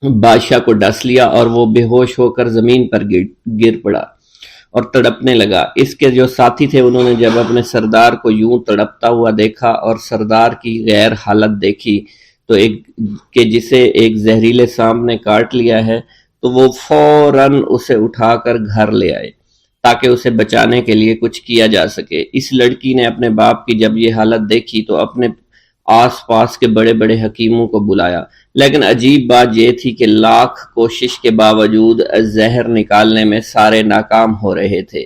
بادشاہ کو ڈس لیا اور وہ بے ہوش ہو کر زمین پر گر پڑا اور تڑپنے لگا۔ اس کے جو ساتھی تھے انہوں نے جب اپنے سردار کو یوں تڑپتا ہوا دیکھا اور سردار کی غیر حالت دیکھی تو کہ جسے ایک زہریلے سانپ نے کاٹ لیا ہے، تو وہ فوراً اسے اٹھا کر گھر لے آئے تاکہ اسے بچانے کے لیے کچھ کیا جا سکے۔ اس لڑکی نے اپنے باپ کی جب یہ حالت دیکھی تو اپنے آس پاس کے بڑے بڑے حکیموں کو بلایا، لیکن عجیب بات یہ تھی کہ لاکھ کوشش کے باوجود زہر نکالنے میں سارے ناکام ہو رہے تھے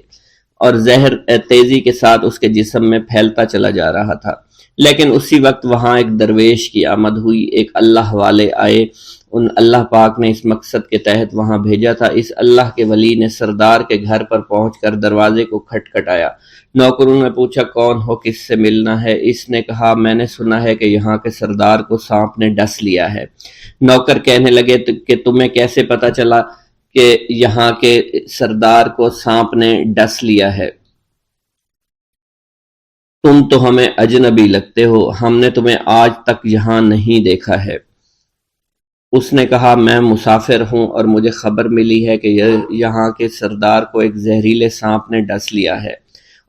اور زہر تیزی کے ساتھ اس کے جسم میں پھیلتا چلا جا رہا تھا۔ لیکن اسی وقت وہاں ایک درویش کی آمد ہوئی، ایک اللہ والے آئے، ان اللہ پاک نے اس مقصد کے تحت وہاں بھیجا تھا۔ اس اللہ کے ولی نے سردار کے گھر پر پہنچ کر دروازے کو کھٹکھٹایا۔ نوکروں نے پوچھا کون ہو، کس سے ملنا ہے؟ اس نے کہا میں نے سنا ہے کہ یہاں کے سردار کو سانپ نے ڈس لیا ہے۔ نوکر کہنے لگے کہ تمہیں کیسے پتا چلا کہ یہاں کے سردار کو سانپ نے ڈس لیا ہے؟ تم تو ہمیں اجنبی لگتے ہو، ہم نے تمہیں آج تک یہاں نہیں دیکھا ہے۔ اس نے کہا میں مسافر ہوں اور مجھے خبر ملی ہے کہ یہاں کے سردار کو ایک زہریلے سانپ نے ڈس لیا ہے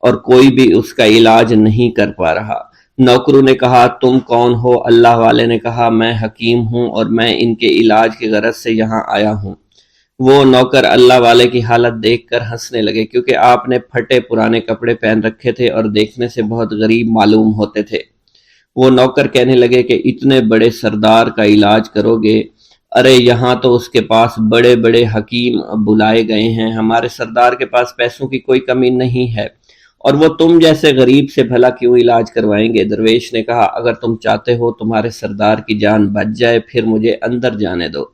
اور کوئی بھی اس کا علاج نہیں کر پا رہا۔ نوکروں نے کہا تم کون ہو؟ اللہ والے نے کہا میں حکیم ہوں اور میں ان کے علاج کی غرض سے یہاں آیا ہوں۔ وہ نوکر اللہ والے کی حالت دیکھ کر ہنسنے لگے، کیونکہ آپ نے پھٹے پرانے کپڑے پہن رکھے تھے اور دیکھنے سے بہت غریب معلوم ہوتے تھے۔ وہ نوکر کہنے لگے کہ اتنے بڑے سردار کا علاج کرو گے؟ ارے یہاں تو اس کے پاس بڑے بڑے حکیم بلائے گئے ہیں، ہمارے سردار کے پاس پیسوں کی کوئی کمی نہیں ہے، اور وہ تم جیسے غریب سے بھلا کیوں علاج کروائیں گے؟ درویش نے کہا اگر تم چاہتے ہو تمہارے سردار کی جان بچ جائے پھر مجھے اندر جانے دو۔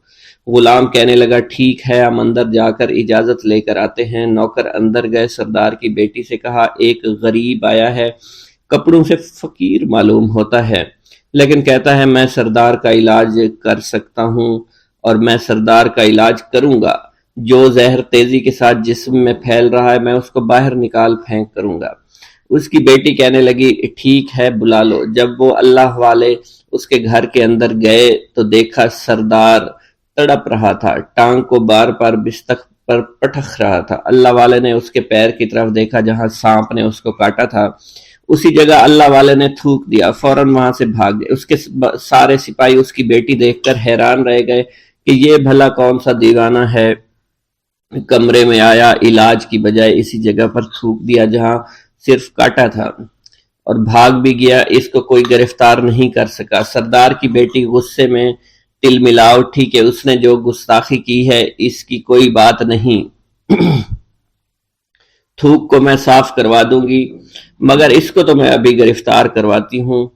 غلام کہنے لگا ٹھیک ہے، ہم اندر جا کر اجازت لے کر آتے ہیں۔ نوکر اندر گئے، سردار کی بیٹی سے کہا ایک غریب آیا ہے، کپڑوں سے فقیر معلوم ہوتا ہے، لیکن کہتا ہے میں سردار کا علاج کر سکتا ہوں اور میں سردار کا علاج کروں گا۔ جو زہر تیزی کے ساتھ جسم میں پھیل رہا ہے میں اس کو باہر نکال پھینک کروں گا۔ اس کی بیٹی کہنے لگی ٹھیک ہے بلا لو۔ جب وہ اللہ والے اس کے گھر کے اندر گئے تو دیکھا سردار تڑپ رہا تھا، ٹانگ کو بار بار بستر پر پٹخ رہا تھا۔ اللہ والے نے اس کے پیر کی طرف دیکھا جہاں سانپ نے اس کو کاٹا تھا، اسی جگہ اللہ والے نے تھوک دیا، فوراً وہاں سے بھاگ گئے۔ اس کے سارے سپاہی اس کی بیٹی دیکھ کر حیران رہ گئے کہ یہ بھلا کون سا دیوانہ ہے، کمرے میں آیا، علاج کی بجائے اسی جگہ پر تھوک دیا جہاں صرف کاٹا تھا، اور بھاگ بھی گیا، اس کو کوئی گرفتار نہیں کر سکا۔ سردار کی بیٹی غصے میں ٹل ملا اٹھی کہ اس نے جو گستاخی کی ہے اس کی کوئی بات نہیں، تھوک کو میں صاف کروا دوں گی، مگر اس کو تو میں ابھی گرفتار کرواتی ہوں۔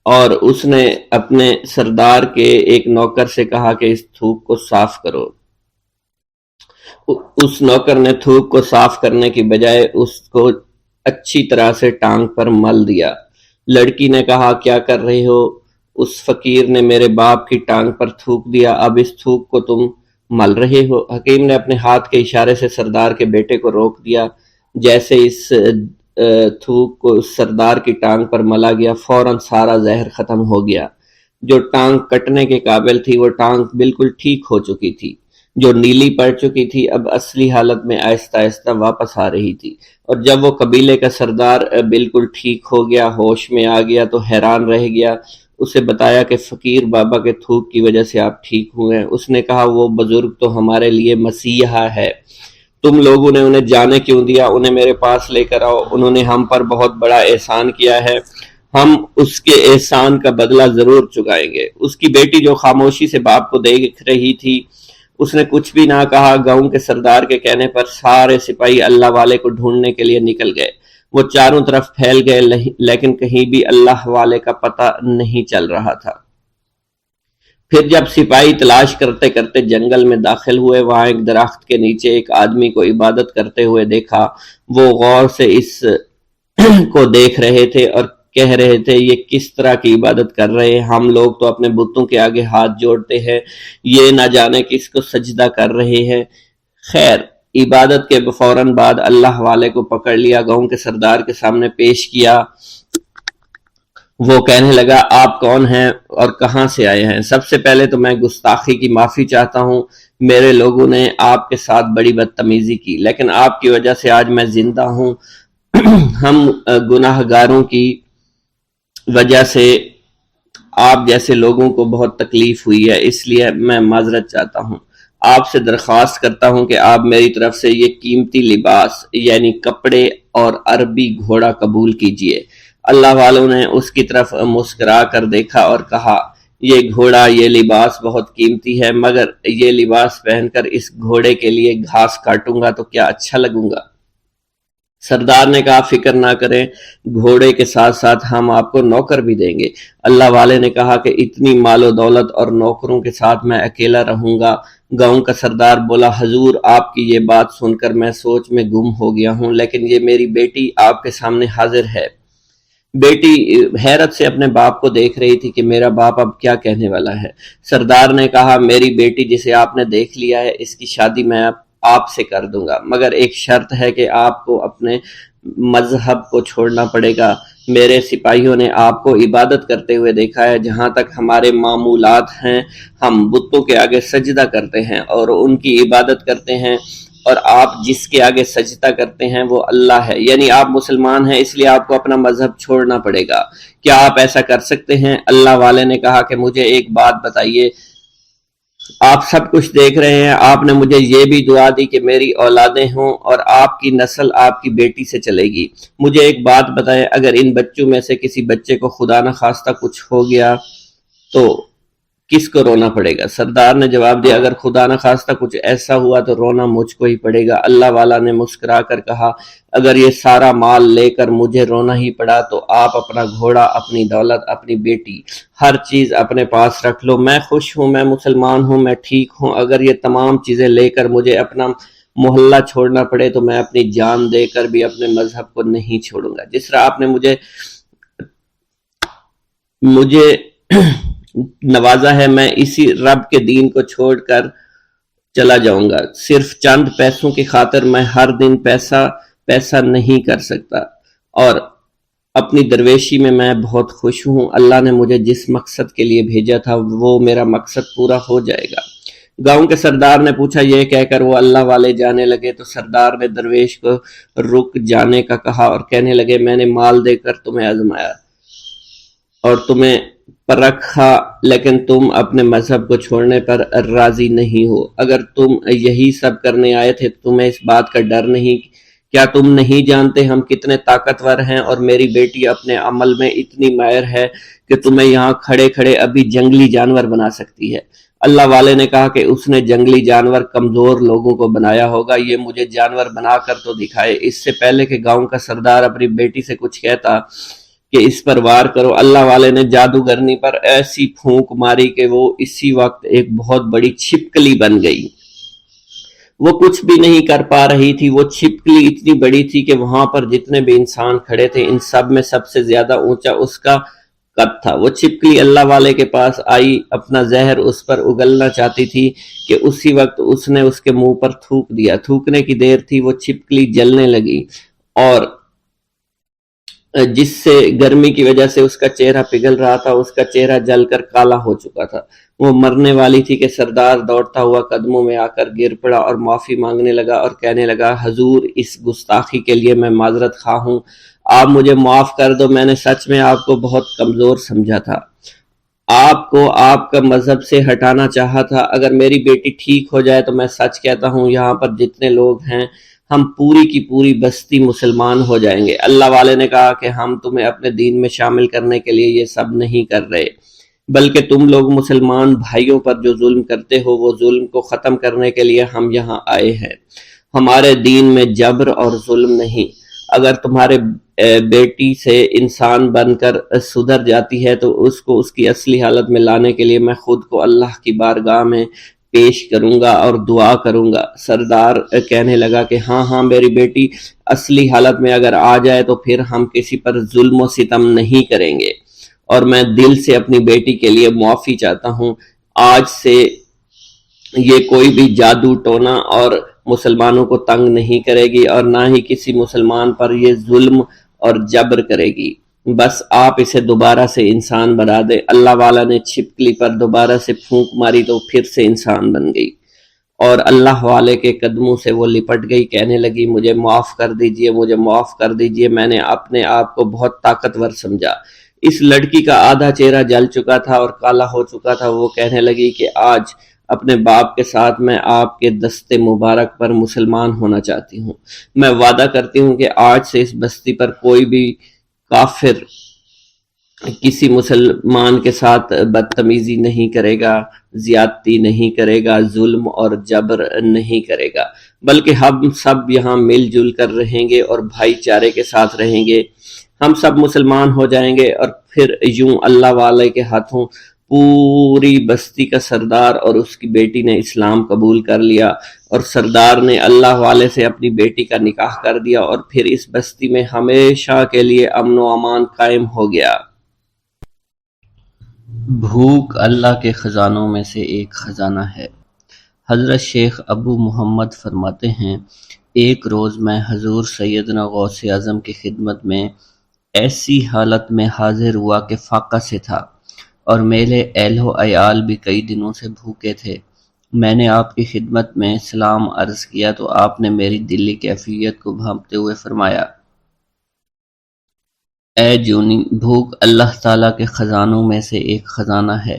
اور اس نے اپنے سردار کے ایک نوکر سے کہا کہ اس تھوک کو صاف کرو۔ اس نوکر نے تھوک کو صاف کرنے کی بجائے اس کو اچھی طرح سے ٹانگ پر مل دیا۔ لڑکی نے کہا کیا کر رہے ہو؟ اس فقیر نے میرے باپ کی ٹانگ پر تھوک دیا، اب اس تھوک کو تم مل رہے ہو؟ حکیم نے اپنے ہاتھ کے اشارے سے سردار کے بیٹے کو روک دیا۔ جیسے اس تھوک کو سردار کی ٹانگ پر ملا گیا فوراً سارا زہر ختم ہو گیا۔ جو ٹانگ کٹنے کے قابل تھی وہ ٹانگ بالکل ٹھیک ہو چکی تھی، جو نیلی پڑ چکی تھی اب اصلی حالت میں آہستہ آہستہ واپس آ رہی تھی۔ اور جب وہ قبیلے کا سردار بالکل ٹھیک ہو گیا، ہوش میں آ گیا تو حیران رہ گیا۔ اسے بتایا کہ فقیر بابا کے تھوک کی وجہ سے آپ ٹھیک ہوئے ہیں۔ اس نے کہا وہ بزرگ تو ہمارے لیے مسیحا ہے، تم لوگوں نے انہیں جانے کیوں دیا؟ انہیں میرے پاس لے کر آؤ، انہوں نے ہم پر بہت بڑا احسان کیا ہے، ہم اس کے احسان کا بدلہ ضرور چکائیں گے۔ اس کی بیٹی جو خاموشی سے باپ کو دیکھ رہی تھی اس نے کچھ بھی نہ کہا۔ گاؤں کے سردار کے کہنے پر سارے سپاہی اللہ والے کو ڈھونڈنے کے لیے نکل گئے۔ وہ چاروں طرف پھیل گئے لیکن کہیں بھی اللہ والے کا پتہ نہیں چل رہا تھا۔ پھر جب سپاہی تلاش کرتے کرتے جنگل میں داخل ہوئے، وہاں ایک درخت کے نیچے ایک آدمی کو عبادت کرتے ہوئے دیکھا۔ وہ غور سے اس کو دیکھ رہے تھے اور کہہ رہے تھے یہ کس طرح کی عبادت کر رہے ہیں؟ ہم لوگ تو اپنے بتوں کے آگے ہاتھ جوڑتے ہیں، یہ نہ جانے کس کو سجدہ کر رہے ہیں۔ خیر، عبادت کے فوراً بعد اللہ والے کو پکڑ لیا، گاؤں کے سردار کے سامنے پیش کیا۔ وہ کہنے لگا آپ کون ہیں اور کہاں سے آئے ہیں؟ سب سے پہلے تو میں گستاخی کی معافی چاہتا ہوں، میرے لوگوں نے آپ کے ساتھ بڑی بدتمیزی کی، لیکن آپ کی وجہ سے آج میں زندہ ہوں۔ ہم گناہ گاروں کی وجہ سے آپ جیسے لوگوں کو بہت تکلیف ہوئی ہے، اس لیے میں معذرت چاہتا ہوں۔ آپ سے درخواست کرتا ہوں کہ آپ میری طرف سے یہ قیمتی لباس یعنی کپڑے اور عربی گھوڑا قبول کیجئے۔ اللہ والوں نے اس کی طرف مسکرا کر دیکھا اور کہا یہ گھوڑا، یہ لباس بہت قیمتی ہے، مگر یہ لباس پہن کر اس گھوڑے کے لیے گھاس کاٹوں گا تو کیا اچھا لگوں گا؟ سردار نے کہا فکر نہ کریں، گھوڑے کے ساتھ ساتھ ہم آپ کو نوکر بھی دیں گے۔ اللہ والے نے کہا کہ اتنی مال و دولت اور نوکروں کے ساتھ میں اکیلا رہوں گا؟ گاؤں کا سردار بولا حضور آپ کی یہ بات سن کر میں سوچ میں گم ہو گیا ہوں، لیکن یہ میری بیٹی آپ کے سامنے حاضر ہے۔ بیٹی حیرت سے اپنے باپ کو دیکھ رہی تھی کہ میرا باپ اب کیا کہنے والا ہے۔ سردار نے کہا میری بیٹی جسے آپ نے دیکھ لیا ہے اس کی شادی میں آپ سے کر دوں گا، مگر ایک شرط ہے کہ آپ کو اپنے مذہب کو چھوڑنا پڑے گا۔ میرے سپاہیوں نے آپ کو عبادت کرتے ہوئے دیکھا ہے، جہاں تک ہمارے معمولات ہیں ہم بتوں کے آگے سجدہ کرتے ہیں اور ان کی عبادت کرتے ہیں، اور آپ جس کے آگے سجدہ کرتے ہیں وہ اللہ ہے، یعنی آپ مسلمان ہیں، اس لیے آپ کو اپنا مذہب چھوڑنا پڑے گا۔ کیا آپ ایسا کر سکتے ہیں؟ اللہ والے نے کہا کہ مجھے ایک بات بتائیے، آپ سب کچھ دیکھ رہے ہیں، آپ نے مجھے یہ بھی دعا دی کہ میری اولادیں ہوں اور آپ کی نسل آپ کی بیٹی سے چلے گی۔ مجھے ایک بات بتائیں، اگر ان بچوں میں سے کسی بچے کو خدا نہ خواستہ کچھ ہو گیا تو کس کو رونا پڑے گا؟ سردار نے جواب دیا اگر خدا نہ خواستہ کچھ ایسا ہوا تو رونا مجھ کو ہی پڑے گا۔ اللہ والا نے مسکرا کر کہا اگر یہ سارا مال لے کر مجھے رونا ہی پڑا تو آپ اپنا گھوڑا، اپنی دولت، اپنی بیٹی، ہر چیز اپنے پاس رکھ لو۔ میں خوش ہوں، میں مسلمان ہوں، میں ٹھیک ہوں۔ اگر یہ تمام چیزیں لے کر مجھے اپنا محلہ چھوڑنا پڑے تو میں اپنی جان دے کر بھی اپنے مذہب کو نہیں چھوڑوں گا۔ جس طرح آپ نے مجھے نوازا ہے، میں اسی رب کے دین کو چھوڑ کر چلا جاؤں گا۔ صرف چند پیسوں کی خاطر میں ہر دن پیسہ نہیں کر سکتا، اور اپنی درویشی میں بہت خوش ہوں۔ اللہ نے مجھے جس مقصد کے لیے بھیجا تھا وہ میرا مقصد پورا ہو جائے گا۔ گاؤں کے سردار نے پوچھا، یہ کہہ کر وہ اللہ والے جانے لگے تو سردار نے درویش کو رک جانے کا کہا اور کہنے لگے میں نے مال دے کر تمہیں آزمایا اور تمہیں پرکھا، لیکن تم اپنے مذہب کو چھوڑنے پر راضی نہیں ہو۔ اگر تم یہی سب کرنے آئے تھے تو تمہیں اس بات کا ڈر نہیں؟ کیا تم نہیں جانتے ہم کتنے طاقتور ہیں اور میری بیٹی اپنے عمل میں اتنی ماہر ہے کہ تمہیں یہاں کھڑے کھڑے ابھی جنگلی جانور بنا سکتی ہے۔ اللہ والے نے کہا کہ اس نے جنگلی جانور کمزور لوگوں کو بنایا ہوگا، یہ مجھے جانور بنا کر تو دکھائے۔ اس سے پہلے کہ گاؤں کا سردار اپنی بیٹی سے کچھ کہتا کہ اس پر وار کرو، اللہ والے نے جادوگرنی پر ایسی پھونک ماری کہ وہ اسی وقت ایک بہت بڑی چھپکلی بن گئی۔ وہ کچھ بھی نہیں کر پا رہی تھی، وہ چھپکلی اتنی بڑی تھی کہ وہاں پر جتنے بھی انسان کھڑے تھے ان سب میں سب سے زیادہ اونچا اس کا قد تھا۔ وہ چھپکلی اللہ والے کے پاس آئی، اپنا زہر اس پر اگلنا چاہتی تھی کہ اسی وقت اس نے اس کے منہ پر تھوک دیا۔ تھوکنے کی دیر تھی، وہ چھپکلی جلنے لگی اور جس سے گرمی کی وجہ سے اس کا چہرہ پگھل رہا تھا، اس کا چہرہ جل کر کالا ہو چکا تھا۔ وہ مرنے والی تھی کہ سردار دوڑتا ہوا قدموں میں آ کر گر پڑا اور معافی مانگنے لگا اور کہنے لگا حضور اس گستاخی کے لیے میں معذرت خواہ ہوں، آپ مجھے معاف کر دو، میں نے سچ میں آپ کو بہت کمزور سمجھا تھا، آپ کو آپ کا مذہب سے ہٹانا چاہا تھا۔ اگر میری بیٹی ٹھیک ہو جائے تو میں سچ کہتا ہوں یہاں پر جتنے لوگ ہیں ہم پوری کی پوری بستی مسلمان ہو جائیں گے۔ اللہ والے نے کہا کہ ہم تمہیں اپنے دین میں شامل کرنے کے لیے یہ سب نہیں کر رہے، بلکہ تم لوگ مسلمان بھائیوں پر جو ظلم کرتے ہو وہ ظلم کو ختم کرنے کے لیے ہم یہاں آئے ہیں۔ ہمارے دین میں جبر اور ظلم نہیں۔ اگر تمہارے بیٹی سے انسان بن کر سدھر جاتی ہے تو اس کو اس کی اصلی حالت میں لانے کے لیے میں خود کو اللہ کی بارگاہ میں پیش کروں گا اور دعا کروں گا۔ سردار کہنے لگا کہ ہاں میری بیٹی اصلی حالت میں اگر آ جائے تو پھر ہم کسی پر ظلم و ستم نہیں کریں گے، اور میں دل سے اپنی بیٹی کے لیے معافی چاہتا ہوں۔ آج سے یہ کوئی بھی جادو ٹونا اور مسلمانوں کو تنگ نہیں کرے گی اور نہ ہی کسی مسلمان پر یہ ظلم اور جبر کرے گی، بس آپ اسے دوبارہ سے انسان بنا دے۔ اللہ والا نے چھپکلی پر دوبارہ سے پھونک ماری تو پھر سے انسان بن گئی اور اللہ والے کے قدموں سے وہ لپٹ گئی، کہنے لگی مجھے معاف کر دیجئے، مجھے معاف کر دیجئے، میں نے اپنے آپ کو بہت طاقتور سمجھا۔ اس لڑکی کا آدھا چہرہ جل چکا تھا اور کالا ہو چکا تھا۔ وہ کہنے لگی کہ آج اپنے باپ کے ساتھ میں آپ کے دست مبارک پر مسلمان ہونا چاہتی ہوں۔ میں وعدہ کرتی ہوں کہ آج سے اس بستی پر کوئی بھی کافر کسی مسلمان کے ساتھ بدتمیزی نہیں کرے گا، زیادتی نہیں کرے گا، ظلم اور جبر نہیں کرے گا، بلکہ ہم سب یہاں مل جل کر رہیں گے اور بھائی چارے کے ساتھ رہیں گے۔ ہم سب مسلمان ہو جائیں گے اور پھر یوں اللہ والے کے ہاتھوں پوری بستی کا سردار اور اس کی بیٹی نے اسلام قبول کر لیا، اور سردار نے اللہ والے سے اپنی بیٹی کا نکاح کر دیا، اور پھر اس بستی میں ہمیشہ کے لیے امن و امان قائم ہو گیا۔ بھوک اللہ کے خزانوں میں سے ایک خزانہ ہے۔ حضرت شیخ ابو محمد فرماتے ہیں، ایک روز میں حضور سیدنا غوث اعظم کی خدمت میں ایسی حالت میں حاضر ہوا کہ فاقہ سے تھا، اور میرے اہل و عیال بھی کئی دنوں سے بھوکے تھے۔ میں نے آپ کی خدمت میں سلام عرض کیا تو آپ نے میری دلی کیفیت کو بھانپتے ہوئے فرمایا، اے جونی، بھوک اللہ تعالیٰ کے خزانوں میں سے ایک خزانہ ہے،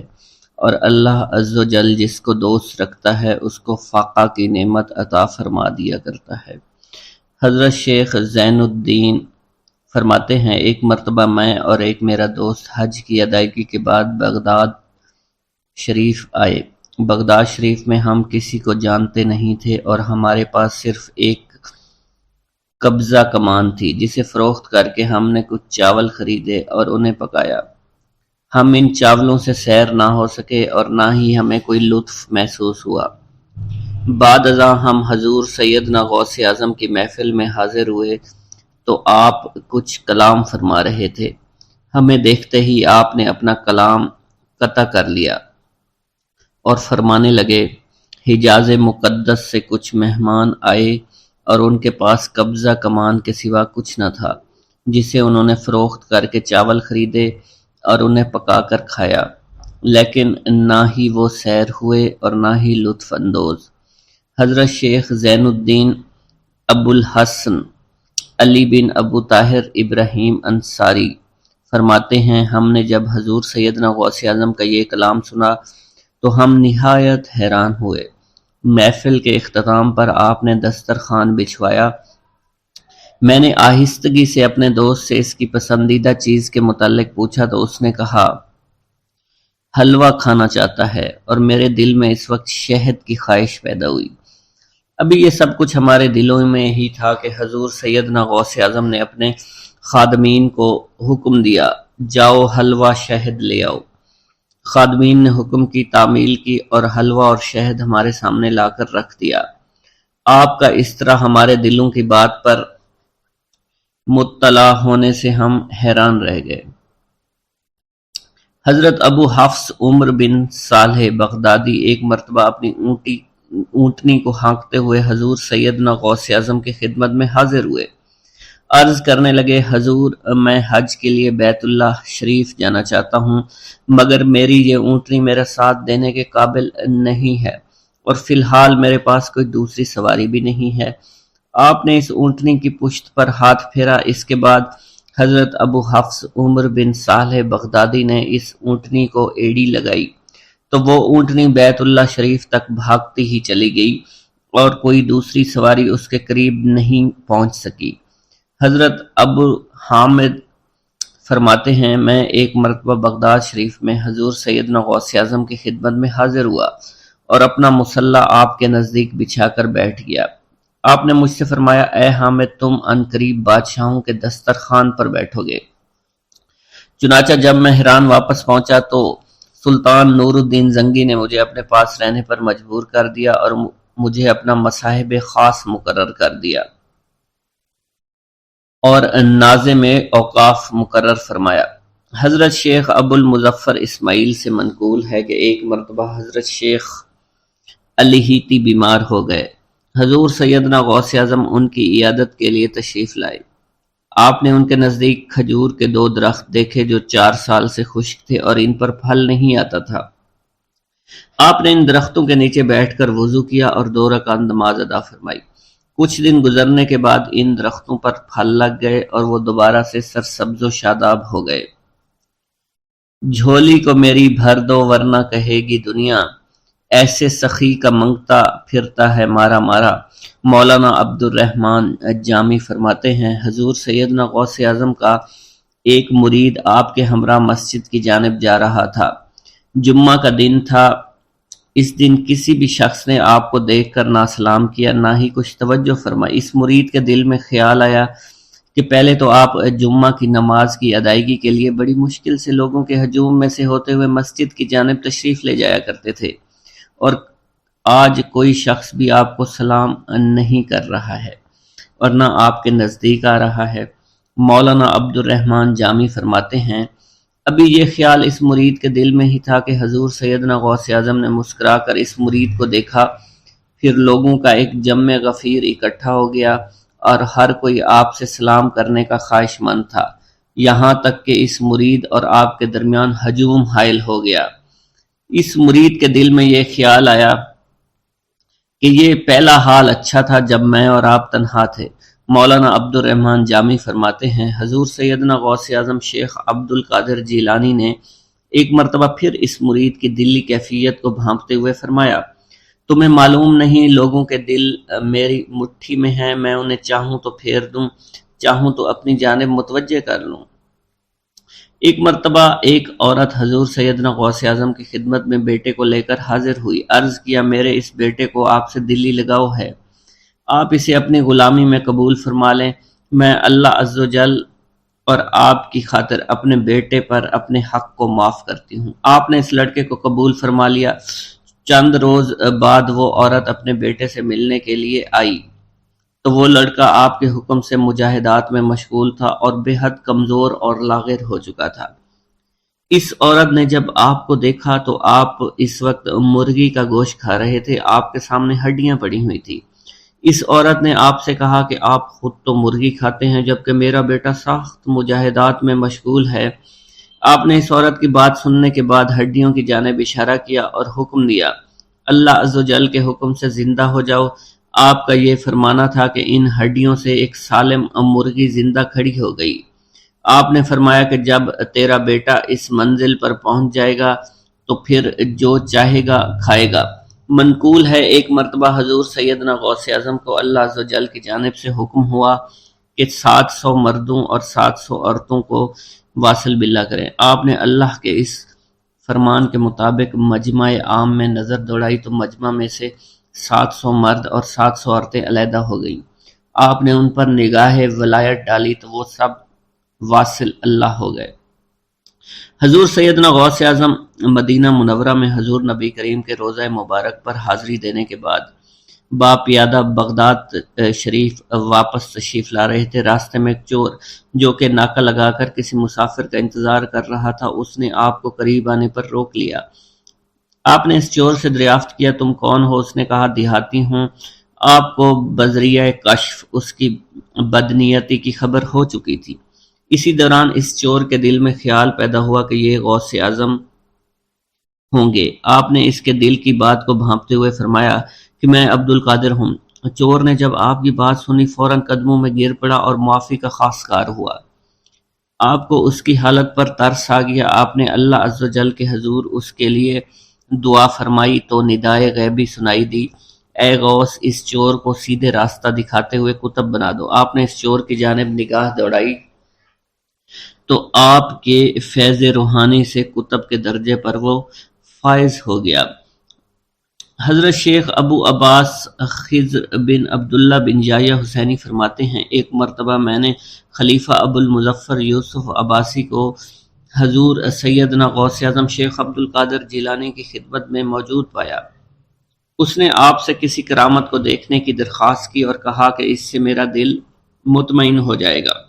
اور اللہ عز و جل جس کو دوست رکھتا ہے اس کو فاقہ کی نعمت عطا فرما دیا کرتا ہے۔ حضرت شیخ زین الدین فرماتے ہیں، ایک مرتبہ میں اور ایک میرا دوست حج کی ادائیگی کے بعد بغداد شریف آئے۔ بغداد شریف میں ہم کسی کو جانتے نہیں تھے اور ہمارے پاس صرف ایک قبضہ کمان تھی، جسے فروخت کر کے ہم نے کچھ چاول خریدے اور انہیں پکایا۔ ہم ان چاولوں سے سیر نہ ہو سکے اور نہ ہی ہمیں کوئی لطف محسوس ہوا۔ بعد ازاں ہم حضور سیدنا غوث اعظم کی محفل میں حاضر ہوئے تو آپ کچھ کلام فرما رہے تھے۔ ہمیں دیکھتے ہی آپ نے اپنا کلام قطع کر لیا اور فرمانے لگے، حجاز مقدس سے کچھ مہمان آئے اور ان کے پاس قبضہ کمان کے سوا کچھ نہ تھا، جسے انہوں نے فروخت کر کے چاول خریدے اور انہیں پکا کر کھایا، لیکن نہ ہی وہ سیر ہوئے اور نہ ہی لطف اندوز۔ حضرت شیخ زین الدین ابو الحسن علی بن ابو طاہر ابراہیم انصاری فرماتے ہیں، ہم نے جب حضور سیدنا غوث اعظم کا یہ کلام سنا تو ہم نہایت حیران ہوئے۔ محفل کے اختتام پر آپ نے دسترخوان بچھوایا۔ میں نے آہستگی سے اپنے دوست سے اس کی پسندیدہ چیز کے متعلق پوچھا تو اس نے کہا، حلوہ کھانا چاہتا ہے، اور میرے دل میں اس وقت شہد کی خواہش پیدا ہوئی۔ ابھی یہ سب کچھ ہمارے دلوں میں ہی تھا کہ حضور سیدنا غوث اعظم نے اپنے خادمین کو حکم دیا، جاؤ حلوہ شہد لے آؤ۔ خادمین نے حکم کی، تعمیل کی اور حلوہ اور شہد ہمارے سامنے لا کر رکھ دیا۔ آپ کا اس طرح ہمارے دلوں کی بات پر مطلع ہونے سے ہم حیران رہ گئے۔ حضرت ابو حفص عمر بن صالح بغدادی ایک مرتبہ اپنی اونٹنی کو ہانکتے ہوئے حضور سیدنا غوث اعظم کی خدمت میں حاضر ہوئے۔ عرض کرنے لگے، حضور، میں حج کے لیے بیت اللہ شریف جانا چاہتا ہوں، مگر میری یہ اونٹنی میرا ساتھ دینے کے قابل نہیں ہے، اور فی الحال میرے پاس کوئی دوسری سواری بھی نہیں ہے۔ آپ نے اس اونٹنی کی پشت پر ہاتھ پھیرا۔ اس کے بعد حضرت ابو حفص عمر بن صالح بغدادی نے اس اونٹنی کو ایڑی لگائی تو وہ اونٹنی بیت اللہ شریف تک بھاگتی ہی چلی گئی اور کوئی دوسری سواری اس کے قریب نہیں پہنچ سکی۔ حضرت ابو حامد فرماتے ہیں، میں ایک مرتبہ بغداد شریف میں حضور سیدنا غوث اعظم کی خدمت میں حاضر ہوا اور اپنا مصلی آپ کے نزدیک بچھا کر بیٹھ گیا۔ آپ نے مجھ سے فرمایا، اے حامد، تم عنقریب بادشاہوں کے دسترخوان پر بیٹھو گے۔ چنانچہ جب میں حران واپس پہنچا تو سلطان نور الدین زنگی نے مجھے اپنے پاس رہنے پر مجبور کر دیا اور مجھے اپنا مصاحب خاص مقرر کر دیا اور ناظم اوقاف مقرر فرمایا۔ حضرت شیخ ابو المظفر اسماعیل سے منقول ہے کہ ایک مرتبہ حضرت شیخ الہیتی بیمار ہو گئے۔ حضور سیدنا غوث اعظم ان کی عیادت کے لیے تشریف لائے۔ آپ نے ان کے نزدیک کھجور کے 2 درخت دیکھے جو 4 سال سے خشک تھے اور ان پر پھل نہیں آتا تھا۔ آپ نے ان درختوں کے نیچے بیٹھ کر وضو کیا اور 2 رکعت نماز ادا فرمائی۔ کچھ دن گزرنے کے بعد ان درختوں پر پھل لگ گئے اور وہ دوبارہ سے سرسبز و شاداب ہو گئے۔ جھولی کو میری بھر دو ورنہ کہے گی دنیا، ایسے سخی کا منگتا پھرتا ہے مارا مارا۔ مولانا عبد الرحمن جامی فرماتے ہیں، حضور سیدنا غوث اعظم کا ایک مرید آپ کے ہمراہ مسجد کی جانب جا رہا تھا۔ جمعہ کا دن تھا۔ اس دن کسی بھی شخص نے آپ کو دیکھ کر نہ سلام کیا نہ ہی کچھ توجہ فرمائی۔ اس مرید کے دل میں خیال آیا کہ پہلے تو آپ جمعہ کی نماز کی ادائیگی کے لیے بڑی مشکل سے لوگوں کے ہجوم میں سے ہوتے ہوئے مسجد کی جانب تشریف لے جایا کرتے تھے، اور آج کوئی شخص بھی آپ کو سلام نہیں کر رہا ہے اور نہ آپ کے نزدیک آ رہا ہے۔ مولانا عبد الرحمن جامی فرماتے ہیں، ابھی یہ خیال اس مرید کے دل میں ہی تھا کہ حضور سیدنا غوث اعظم نے مسکرا کر اس مرید کو دیکھا، پھر لوگوں کا ایک جمع غفیر اکٹھا ہو گیا اور ہر کوئی آپ سے سلام کرنے کا خواہش مند تھا، یہاں تک کہ اس مرید اور آپ کے درمیان ہجوم حائل ہو گیا۔ اس مرید کے دل میں یہ خیال آیا کہ یہ پہلا حال اچھا تھا جب میں اور آپ تنہا تھے۔ مولانا عبد الرحمن جامی فرماتے ہیں، حضور سیدنا غوث اعظم شیخ عبد القادر جیلانی نے ایک مرتبہ پھر اس مرید کی دلی کیفیت کو بھانپتے ہوئے فرمایا، تمہیں معلوم نہیں لوگوں کے دل میری مٹھی میں ہیں، میں انہیں چاہوں تو پھیر دوں، چاہوں تو اپنی جانب متوجہ کر لوں۔ ایک مرتبہ ایک عورت حضور سیدنا غوث اعظم کی خدمت میں بیٹے کو لے کر حاضر ہوئی، عرض کیا، میرے اس بیٹے کو آپ سے دلی لگاؤ ہے، آپ اسے اپنی غلامی میں قبول فرما لیں، میں اللہ عز و جل اور آپ کی خاطر اپنے بیٹے پر اپنے حق کو معاف کرتی ہوں۔ آپ نے اس لڑکے کو قبول فرما لیا۔ چند روز بعد وہ عورت اپنے بیٹے سے ملنے کے لیے آئی تو وہ لڑکا آپ کے حکم سے مجاہدات میں مشغول تھا اور بے حد کمزور اور لاغر ہو چکا تھا۔ اس عورت نے جب آپ کو دیکھا تو آپ اس وقت مرغی کا گوشت کھا رہے تھے، آپ کے سامنے ہڈیاں پڑی ہوئی تھی۔ اس عورت نے آپ سے کہا کہ آپ خود تو مرغی کھاتے ہیں جبکہ میرا بیٹا سخت مجاہدات میں مشغول ہے۔ آپ نے اس عورت کی بات سننے کے بعد ہڈیوں کی جانب اشارہ کیا اور حکم دیا، اللہ عز و جل کے حکم سے زندہ ہو جاؤ۔ آپ کا یہ فرمانا تھا کہ ان ہڈیوں سے ایک سالم مرغی زندہ کھڑی ہو گئی۔ آپ نے فرمایا کہ جب تیرا بیٹا اس منزل پر پہنچ جائے گا تو پھر جو چاہے گا کھائے گا۔ منقول ہے ایک مرتبہ حضور سیدنا غوث اعظم کو اللہ عز و جل کی جانب سے حکم ہوا کہ 700 مردوں اور 700 عورتوں کو واصل باللہ کریں۔ آپ نے اللہ کے اس فرمان کے مطابق مجمع عام میں نظر دوڑائی تو مجمع میں سے 700 مرد اور 700 عورتیں علیحدہ ہو گئیں۔ آپ نے ان پر نگاہ ولایت ڈالی تو وہ سب واصل اللہ ہو گئے۔ حضور سیدنا غوث اعظم مدینہ منورہ میں حضور نبی کریم کے روضہ مبارک پر حاضری دینے کے بعد باپیادہ بغداد شریف واپس تشریف لا رہے تھے۔ راستے میں ایک چور جو کہ ناکہ لگا کر کسی مسافر کا انتظار کر رہا تھا، اس نے آپ کو قریب آنے پر روک لیا۔ آپ نے اس چور سے دریافت کیا، تم کون ہو؟ اس نے کہا، دیہاتی ہوں۔ آپ کو بذریعہ کشف اس کی بدنیتی کی خبر ہو چکی تھی۔ اسی دوران اس چور کے دل میں خیال پیدا ہوا کہ یہ غوث اعظم ہوں گے۔ آپ نے اس کے دل کی بات کو بھانپتے ہوئے فرمایا کہ میں عبد القادر ہوں۔ چور نے جب آپ کی بات سنی فوراً قدموں میں گر پڑا اور معافی کا خواستگار ہوا۔ آپ کو اس کی حالت پر ترس آ گیا۔ آپ نے اللہ عز و جل کے حضور اس کے لیے دعا فرمائی تو ندائے غیبی سنائی دی، اے غوث اس چور کو سیدھے راستہ دکھاتے ہوئے قطب بنا دو۔ آپ نے اس چور کی جانب نگاہ دوڑائی تو آپ کے فیض روحانی سے قطب کے درجے پر وہ فائز ہو گیا۔ حضرت شیخ ابو عباس خضر بن عبداللہ بن جایہ حسینی فرماتے ہیں، ایک مرتبہ میں نے خلیفہ ابو المظفر یوسف عباسی کو حضور سیدنا غوث اعظم شیخ عبد القادر جیلانی کی خدمت میں موجود پایا۔ اس نے آپ سے کسی کرامت کو دیکھنے کی درخواست کی اور کہا کہ اس سے میرا دل مطمئن ہو جائے گا۔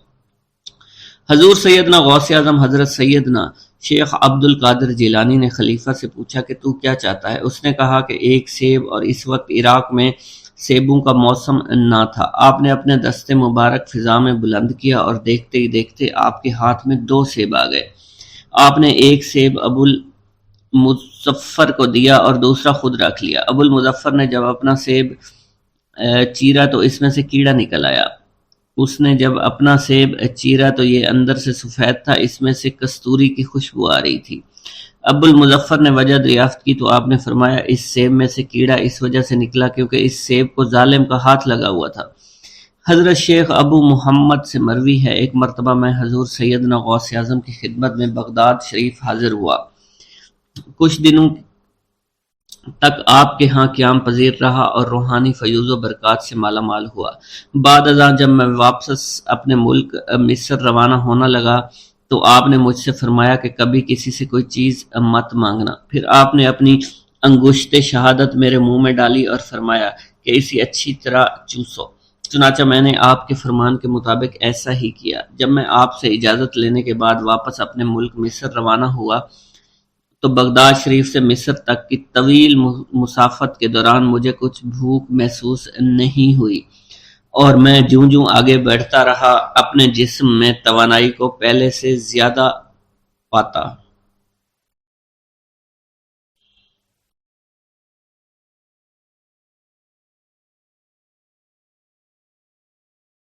حضور سیدنا غوث اعظم حضرت سیدنا شیخ عبد القادر جیلانی نے خلیفہ سے پوچھا کہ تو کیا چاہتا ہے؟ اس نے کہا کہ ایک سیب، اور اس وقت عراق میں سیبوں کا موسم نہ تھا۔ آپ نے اپنے دست مبارک فضا میں بلند کیا اور دیکھتے ہی دیکھتے آپ کے ہاتھ میں 2 سیب آ گئے۔ آپ نے ایک سیب ابو المظفر کو دیا اور دوسرا خود رکھ لیا۔ ابو المظفر نے جب اپنا سیب چیرا تو اس میں سے کیڑا نکل آیا۔ اس نے جب اپنا سیب چیرا تو یہ اندر سے سفید تھا، اس میں سے کستوری کی خوشبو آ رہی تھی۔ ابو المظفر نے وجہ دریافت کی تو آپ نے فرمایا، اس سیب میں سے کیڑا اس وجہ سے نکلا کیونکہ اس سیب کو ظالم کا ہاتھ لگا ہوا تھا۔ حضرت شیخ ابو محمد سے مروی ہے، ایک مرتبہ میں حضور سیدنا غوث اعظم کی خدمت میں بغداد شریف حاضر ہوا۔ کچھ دنوں تک آپ کے ہاں قیام پذیر رہا اور روحانی فیوز و برکات سے مالا مال ہوا۔ بعد ازاں جب میں واپس اپنے ملک مصر روانہ ہونا لگا تو آپ نے مجھ سے فرمایا کہ کبھی کسی سے کوئی چیز مت مانگنا۔ پھر آپ نے اپنی انگشت شہادت میرے منہ میں ڈالی اور فرمایا کہ اسے اچھی طرح چوسو۔ چنانچہ میں نے آپ کے فرمان کے مطابق ایسا ہی کیا۔ جب میں آپ سے اجازت لینے کے بعد واپس اپنے ملک مصر روانہ ہوا تو بغداد شریف سے مصر تک کی طویل مسافت کے دوران مجھے کچھ بھوک محسوس نہیں ہوئی، اور میں جوں جوں آگے بڑھتا رہا اپنے جسم میں توانائی کو پہلے سے زیادہ پاتا۔